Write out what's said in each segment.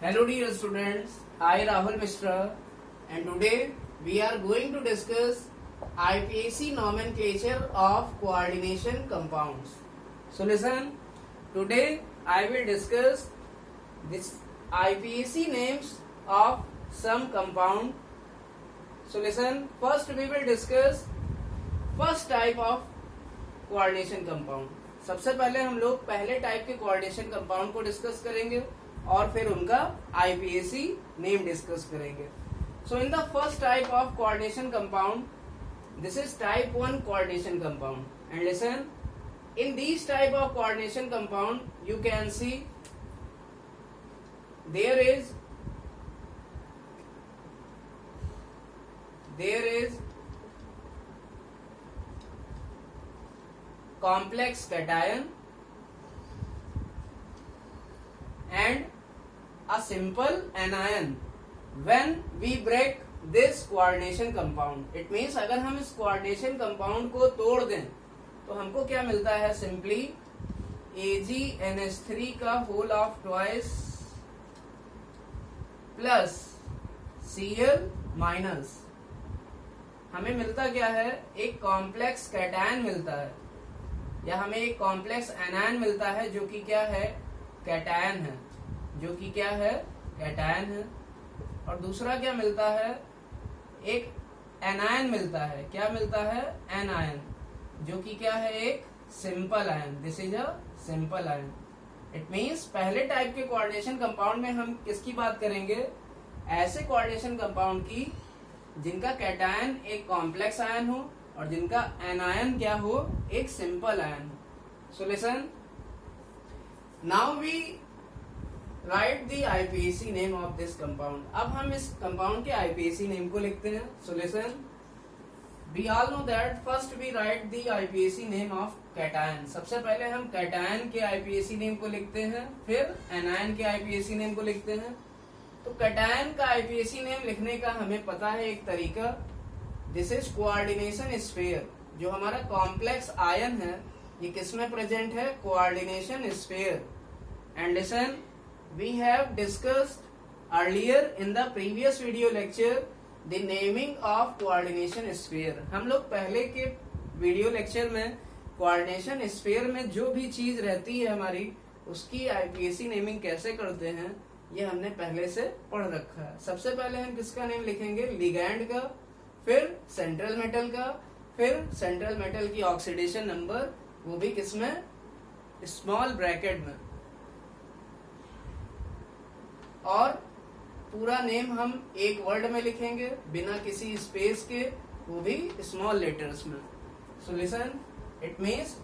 Hello dear students, I Rahul Mishra and today we are going to discuss IPAC nomenclature of coordination compounds. So listen, today I will discuss this IPAC names of some compound. So listen, first we will discuss first type of coordination compound. सबसे पहले हम लोग पहले type के coordination compound को discuss करेंगे और फिर उनका आईपीएसी नेम डिस्कस करेंगे. So in the first type of coordination compound, this is type 1 coordination compound. And listen, in this type of coordination compound you can see there is complex cation and a simple anion when we break this coordination compound. It means अगर हम इस coordination compound को तोड़ दें तो हमको क्या मिलता है? सिंपली AgNH3 का whole of twice plus Cl minus. हमें मिलता क्या है? एक कॉम्प्लेक्स कैटायन मिलता है या हमें एक कॉम्प्लेक्स एनायन मिलता है जो कि क्या है? कैटायन है. जो कि क्या है? कैटायन है. और दूसरा क्या मिलता है? एक एनायन मिलता है. क्या मिलता है? एनायन, जो कि क्या है? एक simple ion. This is a simple ion. It means पहले टाइप के कोऑर्डिनेशन कंपाउंड में हम किसकी बात करेंगे? ऐसे कोऑर्डिनेशन कंपाउंड की जिनका कैटायन एक कॉम्प्लेक्स आयन हो और जिनका एनायन क्या हो? एक सिंपल आयन हो. So listen, now we write the IUPAC name of this compound. अब हम इस कंपाउंड के आईपीएसी नेम को लिखते हैं. So listen, we all know that first we write the IUPAC name of cation. सबसे पहले हम कैटायन के आईपीएसी नेम को लिखते हैं, फिर एनायन के आईपीएसी नेम को लिखते हैं. तो कैटायन का आईपीएसी नेम लिखने का हमें पता है एक तरीका. This is coordination sphere. जो हमारा कॉम्प्लेक्स आयन है ये किसमें प्रेजेंट है? Coordination sphere. And listen, we have discussed earlier in the previous video lecture the naming of coordination sphere. हम लोग पहले के वीडियो लेक्चर में कोऑर्डिनेशन स्फीयर में जो भी चीज रहती है हमारी, उसकी आईपीएसी नेमिंग कैसे करते हैं ये हमने पहले से पढ़ रखा है. सबसे पहले हम किसका नेम लिखेंगे? लिगैंड का, फिर सेंट्रल मेटल का, फिर सेंट्रल मेटल की ऑक्सीडेशन नंबर, वो भी किसमें? स्मॉल ब्रैकेट में. और पूरा नेम हम एक वर्ड में लिखेंगे बिना किसी स्पेस के, वो भी स्मॉल लेटर्स में. सो लिसन, इट मीन्स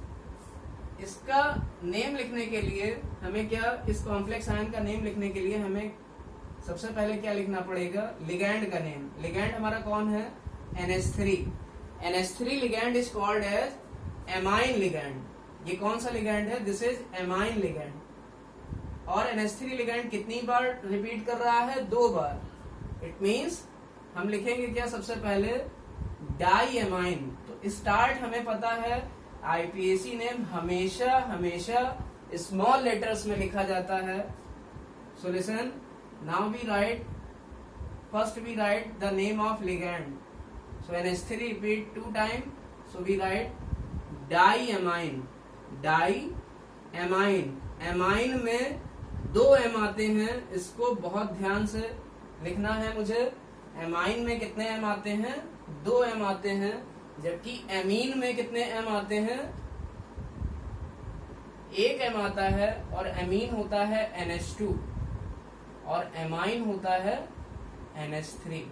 इसका नेम लिखने के लिए हमें क्या? इस कॉम्प्लेक्स आयन का नेम लिखने के लिए हमें सबसे पहले क्या लिखना पड़ेगा? लिगैंड का नेम. लिगैंड हमारा कौन है? NH3. NH3 ligand is called as amine ligand. ये कौन सा लिगैंड है? This is amine ligand. और NH3 लिगैंड कितनी बार रिपीट कर रहा है? 2 बार. इट मींस हम लिखेंगे क्या? सबसे पहले डाई एमाइन. तो स्टार्ट हमें पता है आईपीएसी नेम हमेशा हमेशा स्मॉल लेटर्स में लिखा जाता है. So listen, now we write, first we write the name of ligand. So NH3 repeat 2 times. So we write diamine. Diamine. amine में 2 m आते हैं. इसको बहुत ध्यान से लिखना है मुझे. amine में कितने m आते हैं? 2 m आते हैं. जबकि amine में कितने m आते हैं? 1 m आता है. और amine होता है NH2 और amine होता है NH3.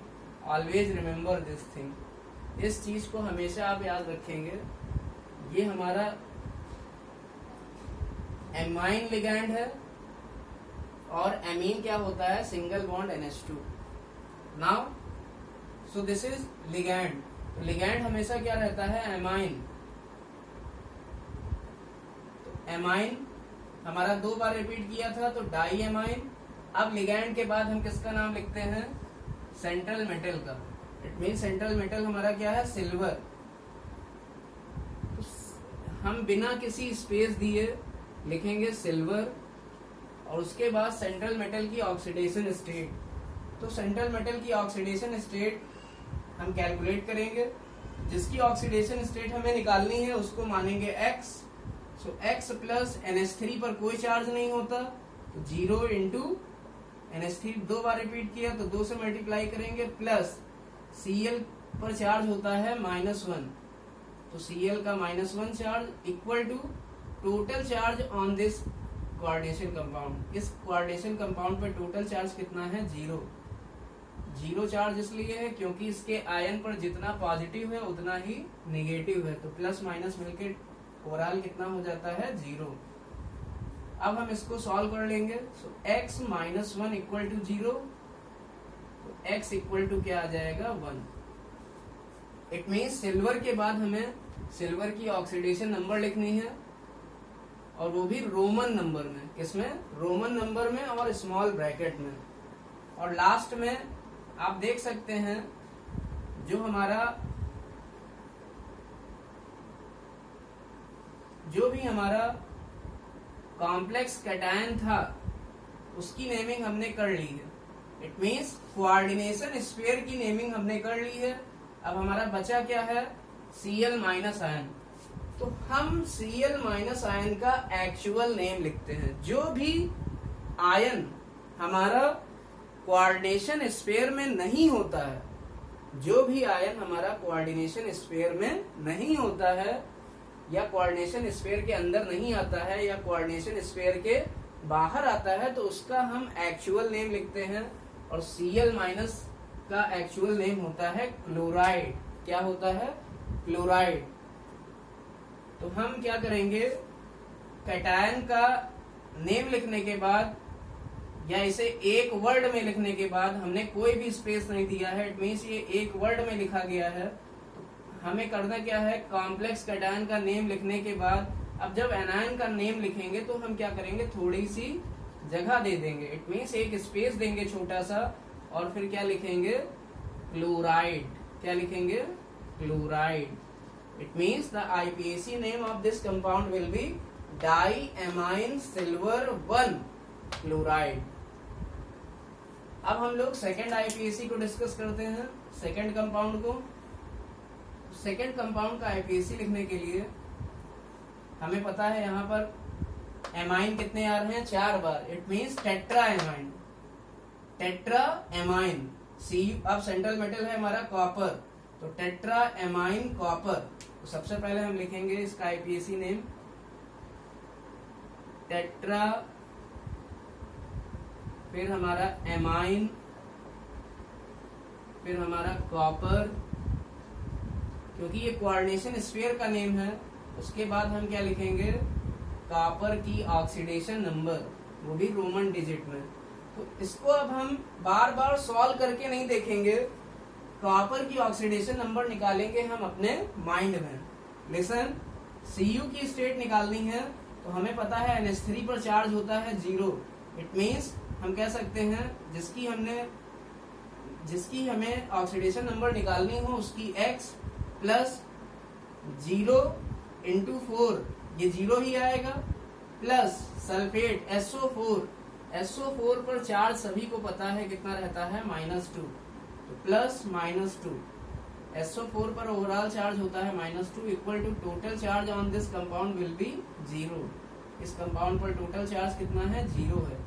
Always remember this thing. इस चीज को हमेशा आप याद रखेंगे. ये हमारा एमाइन लिगैंड है और एमीन क्या होता है? Single bond NH2. Now so this is ligand. तो लिगैंड हमेशा क्या रहता है? एमाइन. तो एमाइन हमारा 2 बार रिपीट किया था तो डाई एमाइन. अब लिगैंड के बाद हम किसका नाम लिखते हैं? सेंट्रल मेटल का. इट मीन सेंट्रल मेटल हमारा क्या है? सिल्वर. तो हम बिना किसी स्पेस दिए लिखेंगे सिल्वर और उसके बाद सेंट्रल मेटल की ऑक्सीडेशन स्टेट। तो सेंट्रल मेटल की ऑक्सीडेशन स्टेट हम कैलकुलेट करेंगे, जिसकी ऑक्सीडेशन स्टेट हमें निकालनी है उसको मानेंगे x। सो x प्लस NH3 पर कोई चार्ज नहीं होता, तो 0 इंटू NH3 दो बार रिपीट किया तो 2 से मल्टीप्लाई करेंगे, प्लस Cl पर चार्ज होता है -1, तो Cl का -1 charge equal to total charge on this coordination compound. इस कोऑर्डिनेशन कंपाउंड पर टोटल चार्ज कितना है? 0 चार्ज इसलिए है क्योंकि इसके आयन पर जितना पॉजिटिव है उतना ही नेगेटिव है, तो प्लस माइनस मिलके ओवरऑल कितना हो जाता है? 0। अब हम इसको सॉल्व कर लेंगे। सो x -1 इक्वल टू 0, तो x इक्वल टू क्या आ जाएगा? 1। इट मीन्स सिल्वर के बाद हमें सिल्वर की ऑक्सीडेशन नंबर लिखनी है, और वो भी रोमन नंबर में। किसमें? रोमन नंबर में और स्मॉल ब्रैकेट में। और लास्ट में आप देख सकते हैं जो भी हमारा कॉम्प्लेक्स कैटायन था उसकी नेमिंग हमने कर ली है। इट मीन्स कोऑर्डिनेशन स्फीयर की नेमिंग हमने कर ली है। अब हमारा बचा क्या है? Cl minus ion. तो हम Cl माइनस आयन का एक्चुअल नेम लिखते हैं। जो भी आयन हमारा कोऑर्डिनेशन स्फीयर में नहीं होता है, जो भी आयन हमारा कोऑर्डिनेशन स्फीयर में नहीं होता है, या कोऑर्डिनेशन स्फीयर के अंदर नहीं आता है, या कोऑर्डिनेशन स्फीयर के बाहर आता है, तो उसका हम एक्चुअल नेम लिखते हैं। और Cl माइनस का एक्चुअल नेम होता है क्लोराइड। क्या होता है? क्लोराइड। तो हम क्या करेंगे? कैटायन का नेम लिखने के बाद, या इसे एक वर्ड में लिखने के बाद, हमने कोई भी स्पेस नहीं दिया है, इट मीन्स ये एक वर्ड में लिखा गया है। तो हमें करना क्या है? कॉम्प्लेक्स कैटायन का नेम लिखने के बाद अब जब एनायन का नेम लिखेंगे तो हम क्या करेंगे? थोड़ी सी जगह दे देंगे, इट मीन्स एक स्पेस देंगे छोटा सा, और फिर क्या लिखेंगे? क्लोराइड। क्या लिखेंगे? Chloride. It means the IPAC name of this compound will be diamine silver 1 chloride। अब हम लोग सेकेंड IPAC को डिस्कस करते हैं, सेकेंड कंपाउंड को। सेकेंड कंपाउंड का IPAC लिखने के लिए हमें पता है यहाँ पर एमाइन कितने आ रहे हैं? 4 बार। It means tetra amine. Tetra amine. अब सेंट्रल मेटल है हमारा कॉपर, तो टेट्रा एमाइन कॉपर। तो सबसे पहले हम लिखेंगे इसका IPAC नेम टेट्रा, फिर हमारा एमाइन, फिर हमारा कॉपर, क्योंकि ये कोऑर्डिनेशन स्फीयर का नेम है। उसके बाद हम क्या लिखेंगे? कॉपर की ऑक्सीडेशन नंबर, वो भी रोमन डिजिट में। तो इसको अब हम बार बार सॉल्व करके नहीं देखेंगे, कॉपर की ऑक्सीडेशन नंबर निकालेंगे हम अपने माइंड में। लिसन, Cu की स्टेट निकालनी है, तो हमें पता है NH3 पर चार्ज होता है 0। इट मीन्स हम कह सकते हैं जिसकी हमें ऑक्सीडेशन नंबर निकालनी हो उसकी x प्लस 0 इंटू 4, ये 0 ही आएगा, प्लस सल्फेट SO4 पर चार्ज सभी को पता है कितना रहता है? -2, तो प्लस -2। SO4 पर ओवरऑल चार्ज होता है -2 equal to total charge on this compound will be 0। इस कंपाउंड पर टोटल चार्ज कितना है? 0 है।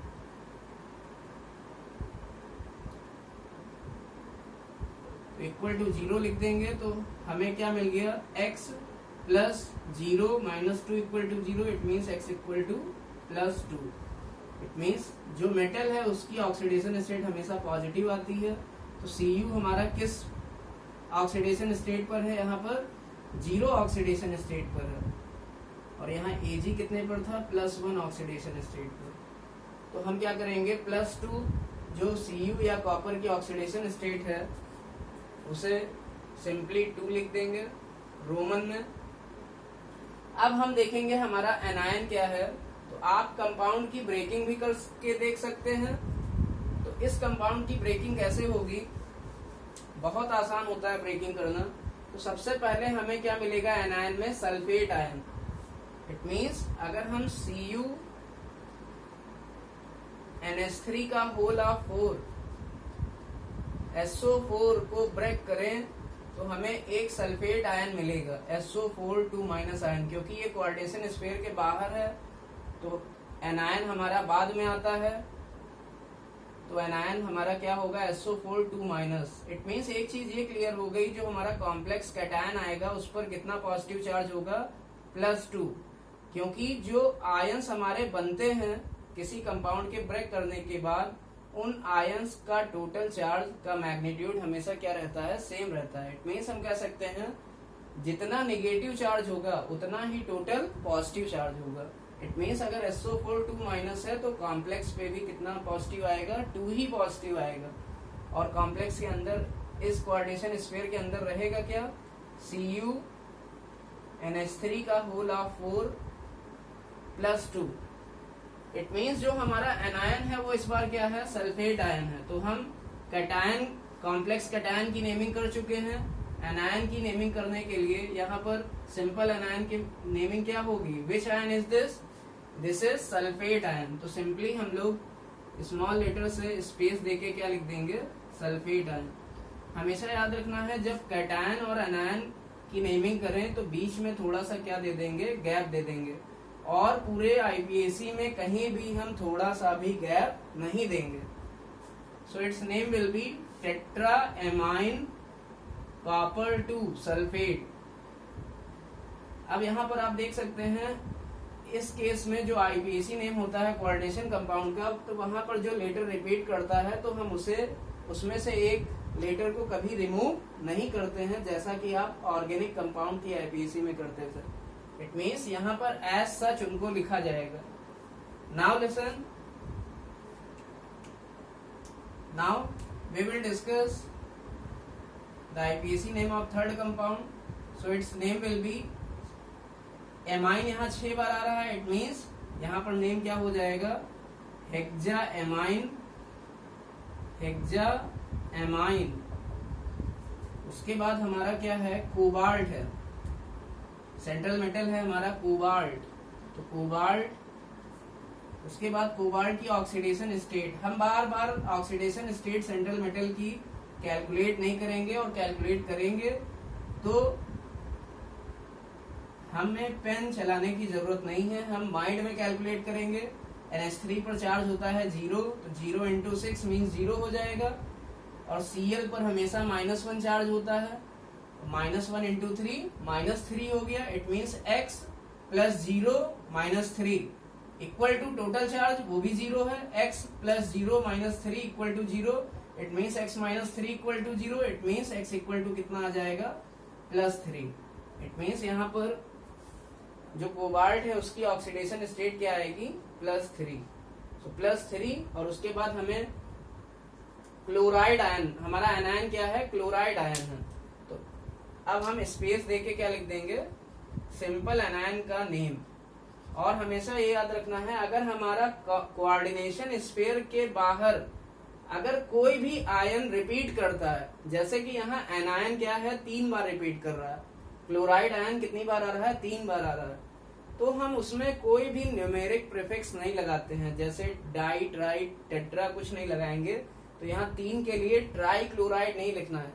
तो इक्वल टू 0 लिख देंगे, तो हमें क्या मिल गया? x plus 0 -2 equal to 0। It means x equal to +2। It means जो मेटल है उसकी ऑक्सीडेशन स्टेट हमेशा पॉजिटिव आती है। तो Cu हमारा किस ऑक्सीडेशन स्टेट पर है? यहाँ पर 0 ऑक्सीडेशन स्टेट पर है, और यहाँ Ag कितने पर था? +1 ऑक्सीडेशन स्टेट पर। तो हम क्या करेंगे? +2 जो Cu या कॉपर की ऑक्सीडेशन स्टेट है उसे सिंपली 2 लिख देंगे रोमन में। अब हम देखेंगे हमारा एनायन क्या है। तो आप कंपाउंड की ब्रेकिंग भी करके देख सकते हैं। तो इस कंपाउंड की ब्रेकिंग कैसे होगी? बहुत आसान होता है ब्रेकिंग करना। तो सबसे पहले हमें क्या मिलेगा एनायन में? Sulphate ion. इट मीन्स अगर हम Cu NH3 का होल ऑफ 4 SO4 को ब्रेक करें तो हमें एक सल्फेट आयन मिलेगा SO4 2- आयन, क्योंकि ये कोऑर्डिनेशन स्फीयर के बाहर है तो एनायन हमारा बाद में आता है, तो एनायन हमारा क्या होगा SO4 2-। इट मीन्स एक चीज ये क्लियर हो गई, जो हमारा कॉम्प्लेक्स कैटायन आएगा उस पर कितना पॉजिटिव चार्ज होगा +2, क्योंकि जो आयंस हमारे बनते हैं किसी कंपाउंड के ब्रेक करने के बाद उन आयंस का टोटल चार्ज का मैग्नीट्यूड हमेशा क्या रहता है, सेम रहता है। इट मीन्स हम कह सकते हैं जितना नेगेटिव चार्ज होगा उतना ही टोटल पॉजिटिव चार्ज होगा। इट मीन्स अगर SO4 2- है तो कॉम्प्लेक्स पे भी कितना पॉजिटिव आएगा, 2 ही पॉजिटिव आएगा। और कॉम्प्लेक्स के अंदर इस कोऑर्डिनेशन स्फीयर के अंदर रहेगा क्या, Cu NH3 का होल ऑफ 4 +2। इट मीन्स जो हमारा एनायन है वो इस बार क्या है, सल्फेट आयन है। तो हम कैटायन, कॉम्प्लेक्स कैटायन की नेमिंग कर चुके हैं। एनायन की नेमिंग करने के लिए यहाँ पर सिंपल एनायन की नेमिंग क्या होगी, विच ion is this, this is sulphate ion. तो सिंपली हम लोग स्मॉल लेटर से स्पेस देके क्या लिख देंगे, सल्फेट आयन। हमेशा याद रखना है जब कैटायन और एनायन की नेमिंग करें तो बीच में थोड़ा सा क्या दे देंगे, गैप दे देंगे, और पूरे IUPAC में कहीं भी हम थोड़ा सा भी गैप नहीं देंगे। सो it's name will B tetra amine copper 2 sulphate. अब यहाँ पर आप देख सकते हैं इस केस में जो IUPAC नेम होता है कोऑर्डिनेशन कंपाउंड का, तो वहां पर जो लेटर रिपीट करता है तो हम उसे उसमें से एक लेटर को कभी रिमूव नहीं करते हैं, जैसा कि आप ऑर्गेनिक कंपाउंड की IUPAC में करते थे। इट मीन्स यहाँ पर एज सच उनको लिखा जाएगा। Now listen, now we will discuss the IUPAC name of third compound. So it's name will be amine. यहाँ 6 बार आ रहा है, इट मीन्स यहाँ पर नेम क्या हो जाएगा, हेक्सा एमाइन, हेक्सा एमाइन। उसके बाद हमारा क्या है, कोबाल्ट है, सेंट्रल मेटल है हमारा कोबाल्ट, तो कोबाल्ट। उसके बाद कोबाल्ट की ऑक्सीडेशन स्टेट, हम बार बार ऑक्सीडेशन स्टेट सेंट्रल मेटल की कैलकुलेट नहीं करेंगे, और कैलकुलेट करेंगे तो हमें पेन चलाने की जरूरत नहीं है, हम माइंड में कैलकुलेट करेंगे। NH3 पर चार्ज होता है 0, तो 0 × 6 मीन्स 0 हो जाएगा, और Cl पर हमेशा -1 चार्ज होता है, -1 × 3 -3 हो गया। It means x + 0 - 3 equal to total charge, वो भी 0 है, x + 0 - 3 equal to 0। It means x - 3 equal to 0। It means x equal to कितना आ जाएगा, +3। इट मीन्स यहाँ पर जो कोबाल्ट है उसकी ऑक्सीडेशन स्टेट क्या आएगी, +3। सो +3, और उसके बाद हमें क्लोराइड आयन, हमारा एनायन क्या है, क्लोराइड आयन है। तो अब हम स्पेस देके क्या लिख देंगे, सिंपल एनायन का नेम। और हमेशा ये याद रखना है, अगर हमारा कोऑर्डिनेशन स्फीयर के बाहर अगर कोई भी आयन रिपीट करता है, जैसे कि यहाँ एनायन क्या है, 3 बार रिपीट कर रहा है, क्लोराइड आयन कितनी बार आ रहा है, 3 बार आ रहा है, तो हम उसमें कोई भी न्यूमेरिक प्रीफिक्स नहीं लगाते हैं, जैसे डाई, ट्राई, टेट्रा कुछ नहीं लगाएंगे। तो यहाँ 3 के लिए ट्राई क्लोराइड नहीं लिखना है।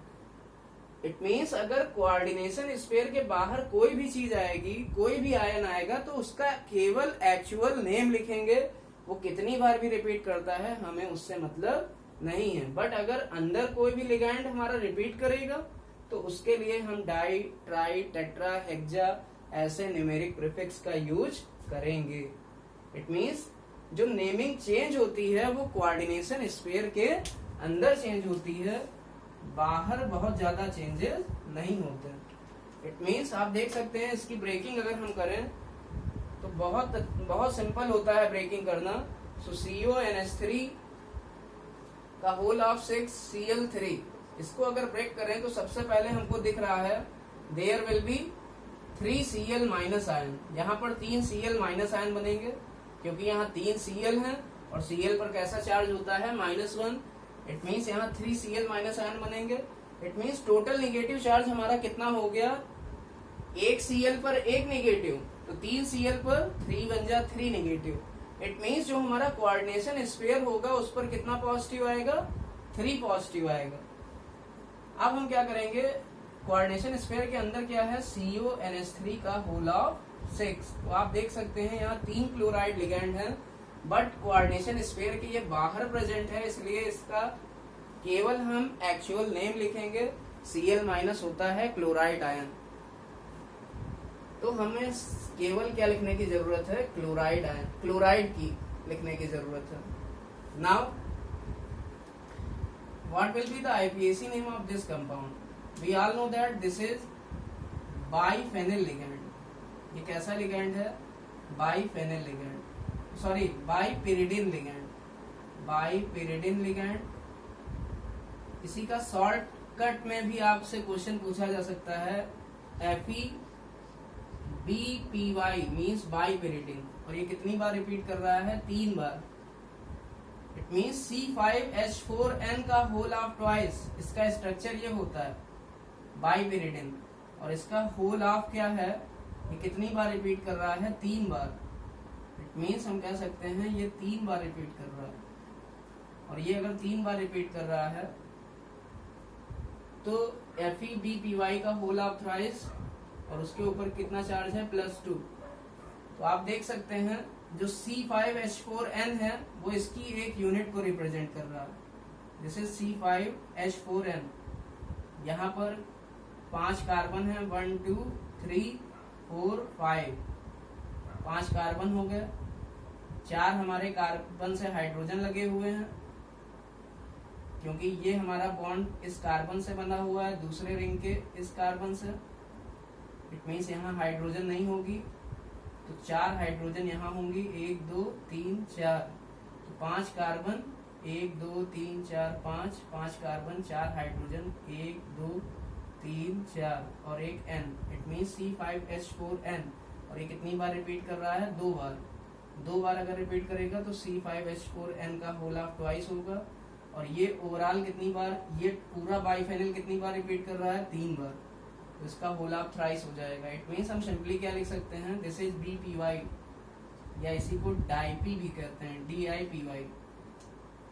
इट मीन्स अगर कोऑर्डिनेशन स्फीयर के बाहर कोई भी चीज आएगी, कोई भी आयन आएगा, तो उसका केवल एक्चुअल नेम लिखेंगे, वो कितनी बार भी रिपीट करता है हमें उससे मतलब नहीं है। बट अगर अंदर कोई भी लिगैंड हमारा रिपीट करेगा तो उसके लिए हम डाई, ट्राई, टेट्रा, हेक्सा ऐसे न्यूमेरिक प्रीफिक्स का यूज करेंगे। इट मीन्स जो नेमिंग चेंज होती है वो कोऑर्डिनेशन स्फीयर के अंदर चेंज होती है, बाहर बहुत ज्यादा चेंजेस नहीं होते। इट मीन्स आप देख सकते हैं इसकी ब्रेकिंग अगर हम करें तो बहुत सिंपल होता है ब्रेकिंग करना। सो CONH3 का होल ऑफ 6 Cl3, इसको अगर ब्रेक करें तो सबसे पहले हमको दिख रहा है there will be 3 Cl- ion. यहाँ पर 3 Cl- आयन बनेंगे, क्योंकि यहाँ 3 Cl है और Cl पर कैसा चार्ज होता है, -1। इट मीन्स यहाँ 3 Cl- आयन बनेंगे। It means total negative charge हमारा कितना हो गया, 1 Cl पर 1 निगेटिव, तो 3 Cl पर 3 बन जा 3 निगेटिव। इट मीन्स जो हमारा कोऑर्डिनेशन स्फीयर होगा उस पर कितना पॉजिटिव आएगा, 3 पॉजिटिव आएगा। अब हम क्या करेंगे, कोऑर्डिनेशन स्फीयर के अंदर क्या है, CONH3 का होल ऑफ 6। तो आप देख सकते हैं यहाँ 3 क्लोराइड लिगेंड है, बट कोऑर्डिनेशन स्फीयर के ये बाहर प्रेजेंट है, इसलिए इसका केवल हम एक्चुअल नेम लिखेंगे। Cl- होता है क्लोराइड आयन। तो हमें केवल क्या लिखने की जरूरत है, क्लोराइड आयन, क्लोराइड की लिखने की जरूरत है। Now what will be the IPAC name of this compound? We all know that this is biphenyl ligand. ये कैसा लिगैंड है, biphenyl ligand, sorry bipyridine ligand, bipyridine ligand. इसी का शॉर्टकट में भी आपसे क्वेश्चन पूछा जा सकता है, FeBPY मीन्स बाइपिरिडिन, और ये कितनी बार रिपीट कर रहा है, 3 बार। इट मीन्स C5H4N का होल ऑफ ट्वाइस। इसका स्ट्रक्चर ये होता है बाइपिरिडिन, और इसका होल ऑफ क्या है, ये कितनी बार रिपीट कर रहा है, 3 बार। इट मीन्स हम कह सकते हैं ये 3 बार रिपीट कर रहा है, और ये अगर 3 बार रिपीट कर रहा है तो FeBPY का होल ऑफ थ्राइस, और उसके ऊपर कितना चार्ज है, +2। तो आप देख सकते हैं जो C5H4N है वो इसकी एक यूनिट को रिप्रेजेंट कर रहा है। This is C5H4N। यहाँ पर 5 कार्बन है, 1 2 3 4 5, 5 कार्बन हो गए, 4 हमारे कार्बन से हाइड्रोजन लगे हुए हैं, क्योंकि ये हमारा बॉन्ड इस कार्बन से बना हुआ है, दूसरे रिंग के इस कार्बन से। इट मीन्स यहाँ हाइड्रोजन नहीं होगी, तो 4 हाइड्रोजन यहाँ होंगी, 1 2 3 4, तो 5 कार्बन, 1 2 3 4 5, 5 कार्बन, 4 हाइड्रोजन, 1 2 3 4 और एक N। It means C5H4N। और ये कितनी बार रिपीट कर रहा है, 2 बार। 2 बार अगर रिपीट करेगा तो C5H4N का होल ऑफ ट्वाइस होगा। और ये ओवरऑल कितनी बार, ये पूरा बाइफेनिल कितनी बार रिपीट कर रहा है, 3 बार, तो इसका होल ऑफ थ्राइस हो जाएगा। इट मीन्स हम सिंपली क्या लिख सकते हैं, दिस इज BPY, या इसी को डाइपी भी कहते हैं, DIPY।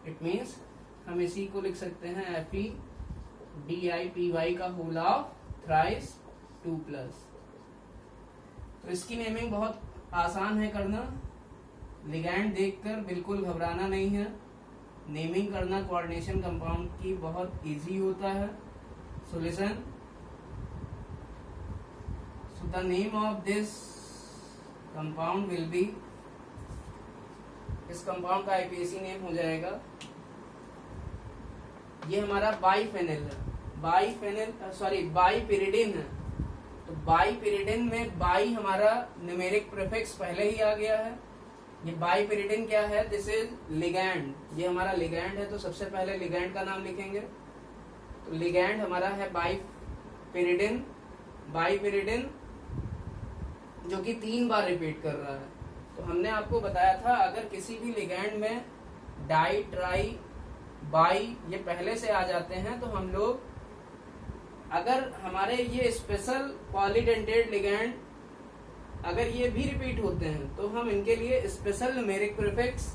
इट मीन्स हम इसी को लिख सकते हैं FeDIPY का होल ऑफ थ्राइस 2+। तो इसकी नेमिंग बहुत आसान है करना, लिगैंड देखकर बिल्कुल घबराना नहीं है। नेमिंग करना कोऑर्डिनेशन कंपाउंड की बहुत इजी होता है। So listen, so the name of this compound will B, इस कंपाउंड का IPAC नेम हो जाएगा, ये हमारा बाइफेनिल है, बाइफेनिल सॉरी बाइपिरिडिन है। तो बाइपिरिडिन में बाई हमारा न्यूमेरिक प्रीफिक्स पहले ही आ गया है। ये बाइपिरिडिन क्या है, दिस इज लिगैंड, ये हमारा लिगैंड है। तो सबसे पहले लिगैंड का नाम लिखेंगे, तो लिगैंड हमारा है बाइपिरिडिन, बाइपिरिडिन जो कि 3 बार रिपीट कर रहा है। तो हमने आपको बताया था अगर किसी भी लिगैंड में डाई ट्राई बाई ये पहले से आ जाते हैं तो हम लोग, अगर हमारे ये स्पेशल पॉलीडेंटेड लिगैंड अगर ये भी रिपीट होते हैं तो हम इनके लिए स्पेशल न्यूमेरिक प्रीफिक्स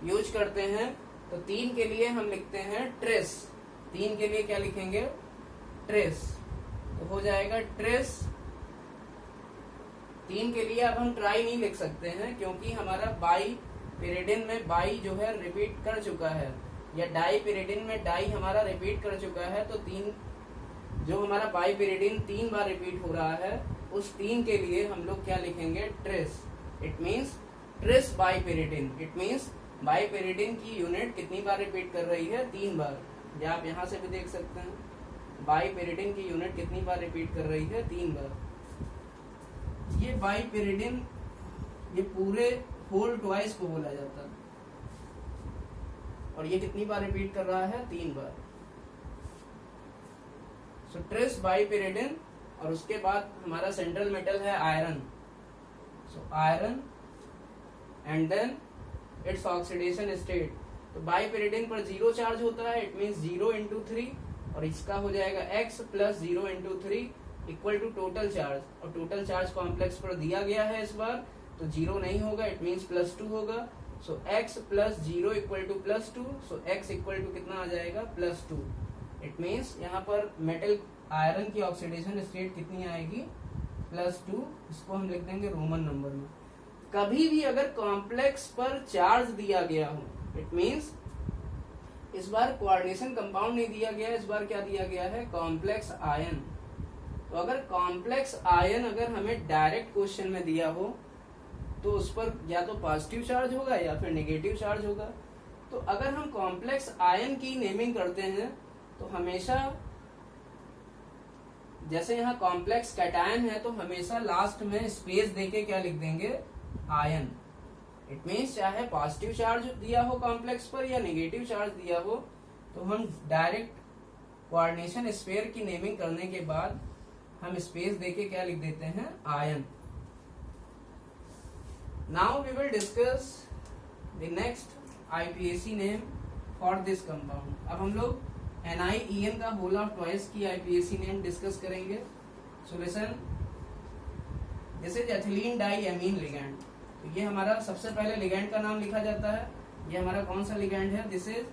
यूज करते हैं। तो 3 के लिए हम लिखते हैं ट्रेस, 3 के लिए क्या लिखेंगे, ट्रेस। तो हो जाएगा ट्रेस। 3 के लिए अब हम ट्राई नहीं लिख सकते हैं, क्योंकि हमारा बाई पिरिडिन में बाई जो है रिपीट कर चुका है, या डाई पिरिडिन में डाई हमारा रिपीट कर चुका है। तो 3 जो हमारा बाई पिरिडिन 3 बार रिपीट हो रहा है, उस 3 के लिए हम लोग क्या लिखेंगे, tris. It means tris bipyridine. It means bipyridine की यूनिट कितनी बार रिपीट कर रही है, 3 बार। या आप यहाँ से भी देख सकते हैं बाइपिरिडिन की यूनिट कितनी बार रिपीट कर रही है, 3 बार। ये बाइपिरिडिन ये पूरे होल ट्वाइस को बोला जाता है, और ये कितनी बार रिपीट कर रहा है, 3 बार। सो ट्रेस बाइपिरिडिन। और उसके बाद हमारा सेंट्रल मेटल है iron. So iron and then it's oxidation state. तो बाइपिरिडिन पर 0 चार्ज होता है, इट मीन्स 0 × 3, और इसका हो जाएगा x + 0 × 3 equal to total charge. और टोटल चार्ज कॉम्प्लेक्स पर दिया गया है इस बार, तो 0 नहीं होगा, इट मीन्स +2 होगा। So x plus 0 equal to plus 2, so x equal to कितना आ जाएगा प्लस 2। इट मीन्स यहाँ पर मेटल आयरन की ऑक्सीडेशन स्टेट कितनी आएगी प्लस 2। इसको हम लिख देंगे रोमन नंबर में। कभी भी अगर कॉम्प्लेक्स पर चार्ज दिया गया हो, इट मीन्स इस बार कोऑर्डिनेशन कंपाउंड नहीं दिया गया, इस बार क्या दिया गया है कॉम्प्लेक्स आयन। तो अगर कॉम्प्लेक्स आयन अगर हमें डायरेक्ट क्वेश्चन में दिया हो तो उस पर या तो पॉजिटिव चार्ज होगा या फिर नेगेटिव चार्ज होगा। तो अगर हम कॉम्प्लेक्स आयन की नेमिंग करते हैं तो हमेशा, जैसे यहाँ कॉम्प्लेक्स कैटायन है तो हमेशा लास्ट में स्पेस देके क्या लिख देंगे आयन। इट मीन्स चाहे पॉजिटिव चार्ज दिया हो कॉम्प्लेक्स पर या नेगेटिव चार्ज दिया हो, तो हम डायरेक्ट कोऑर्डिनेशन स्फीयर की नेमिंग करने के बाद हम स्पेस देके क्या लिख देते हैं ion. Now we will discuss the next IPAC name for this compound. अब हम लोग NiEN का होल ऑफ ट्वाइस की IPAC नेम डिस्कस करेंगे। So listen, this is ethylene diamine ligand. तो ये हमारा सबसे पहले लिगैंड का नाम लिखा जाता है। ये हमारा कौन सा लिगैंड है, this is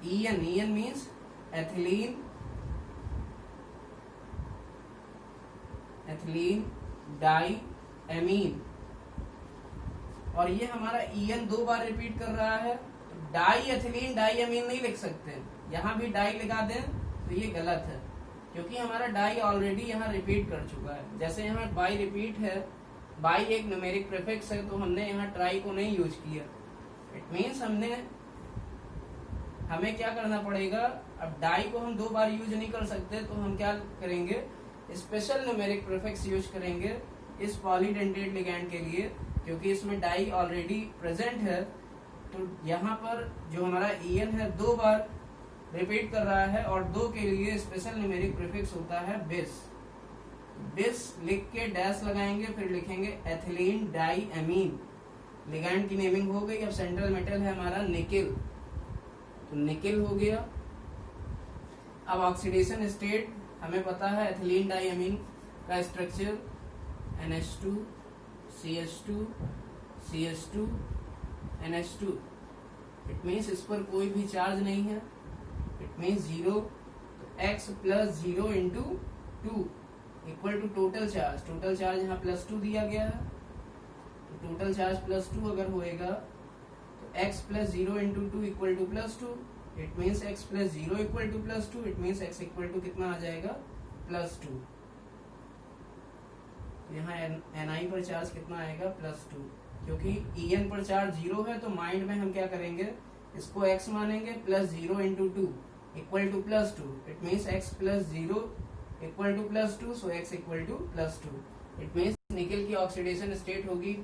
EN। EN means ethylene diamine. और ये हमारा EN 2 बार रिपीट कर रहा है। तो डाई एथिलीन डाई एमीन नहीं लिख सकते, यहाँ भी डाई लगा दें तो ये गलत है, क्योंकि हमारा डाई ऑलरेडी यहाँ रिपीट कर चुका है। जैसे यहाँ बाई रिपीट है, बाई एक न्यूमेरिक प्रीफिक्स है, तो हमने यहाँ ट्राई को नहीं यूज किया। इट मीन्स हमें क्या करना पड़ेगा, अब डाई को हम 2 बार यूज नहीं कर सकते, तो हम क्या करेंगे स्पेशल न्यूमेरिक प्रीफिक्स यूज करेंगे इस पॉलीडेंटेट लिगैंड के लिए, क्योंकि इसमें डाई ऑलरेडी प्रेजेंट है। तो यहाँ पर जो हमारा EN है 2 बार रिपीट कर रहा है और 2 के लिए स्पेशल न्यूमेरिक प्रीफिक्स होता है बिस। बिस लिख के डैश लगाएंगे, फिर लिखेंगे एथिलीन डाई एमीन। लिगैंड की नेमिंग हो गई। अब सेंट्रल मेटल है हमारा निकिल, तो निकिल हो गया। अब ऑक्सीडेशन स्टेट हमें पता है एथिलीन डाई एमीन का structure NH2 CH2 CH2 NH2। It means इस पर कोई भी चार्ज नहीं है, इट मीन्स 0। तो x plus 0 into 2 equal to total charge. Total charge यहाँ प्लस 2 दिया गया है, तो टोटल चार्ज प्लस 2 अगर होएगा तो x plus 0 into 2 equal to plus 2। It means x plus 0 equal to plus 2। It means x equal to कितना आ जाएगा प्लस 2। यहाँ Ni पर चार्ज कितना आएगा प्लस 2, क्योंकि EN पर चार्ज 0 है। तो माइंड में हम क्या करेंगे, इसको x मानेंगे, plus 0 into 2 equal to plus 2। It means x plus 0 equal to plus 2, so x equal to plus 2। It means निकल की ऑक्सीडेशन स्टेट होगी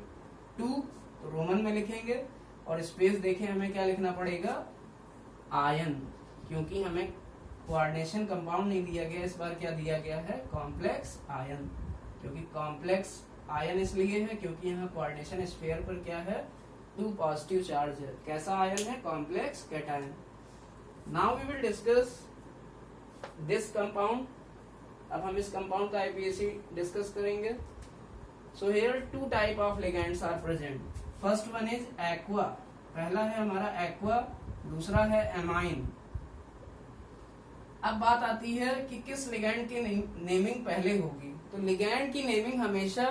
2, तो रोमन में लिखेंगे, और स्पेस देखें हमें क्या लिखना पड़ेगा आयन, क्योंकि हमें कोऑर्डिनेशन कंपाउंड नहीं दिया गया, इस बार क्या दिया गया है कॉम्प्लेक्स आयन। क्योंकि कॉम्प्लेक्स आयन इसलिए है क्योंकि यहाँ कोऑर्डिनेशन स्फीयर पर क्या है 2 पॉजिटिव चार्ज है। कैसा आयन है, complex cation. Now we will discuss this compound. अब हम इस कंपाउंड का IPAC डिस्कस करेंगे। So here 2 type of ligands are present. First one is aqua, पहला है हमारा एक्वा, दूसरा है एमाइन। अब बात आती है कि किस लिगैंड की नेमिंग पहले होगी। तो लिगैंड की नेमिंग हमेशा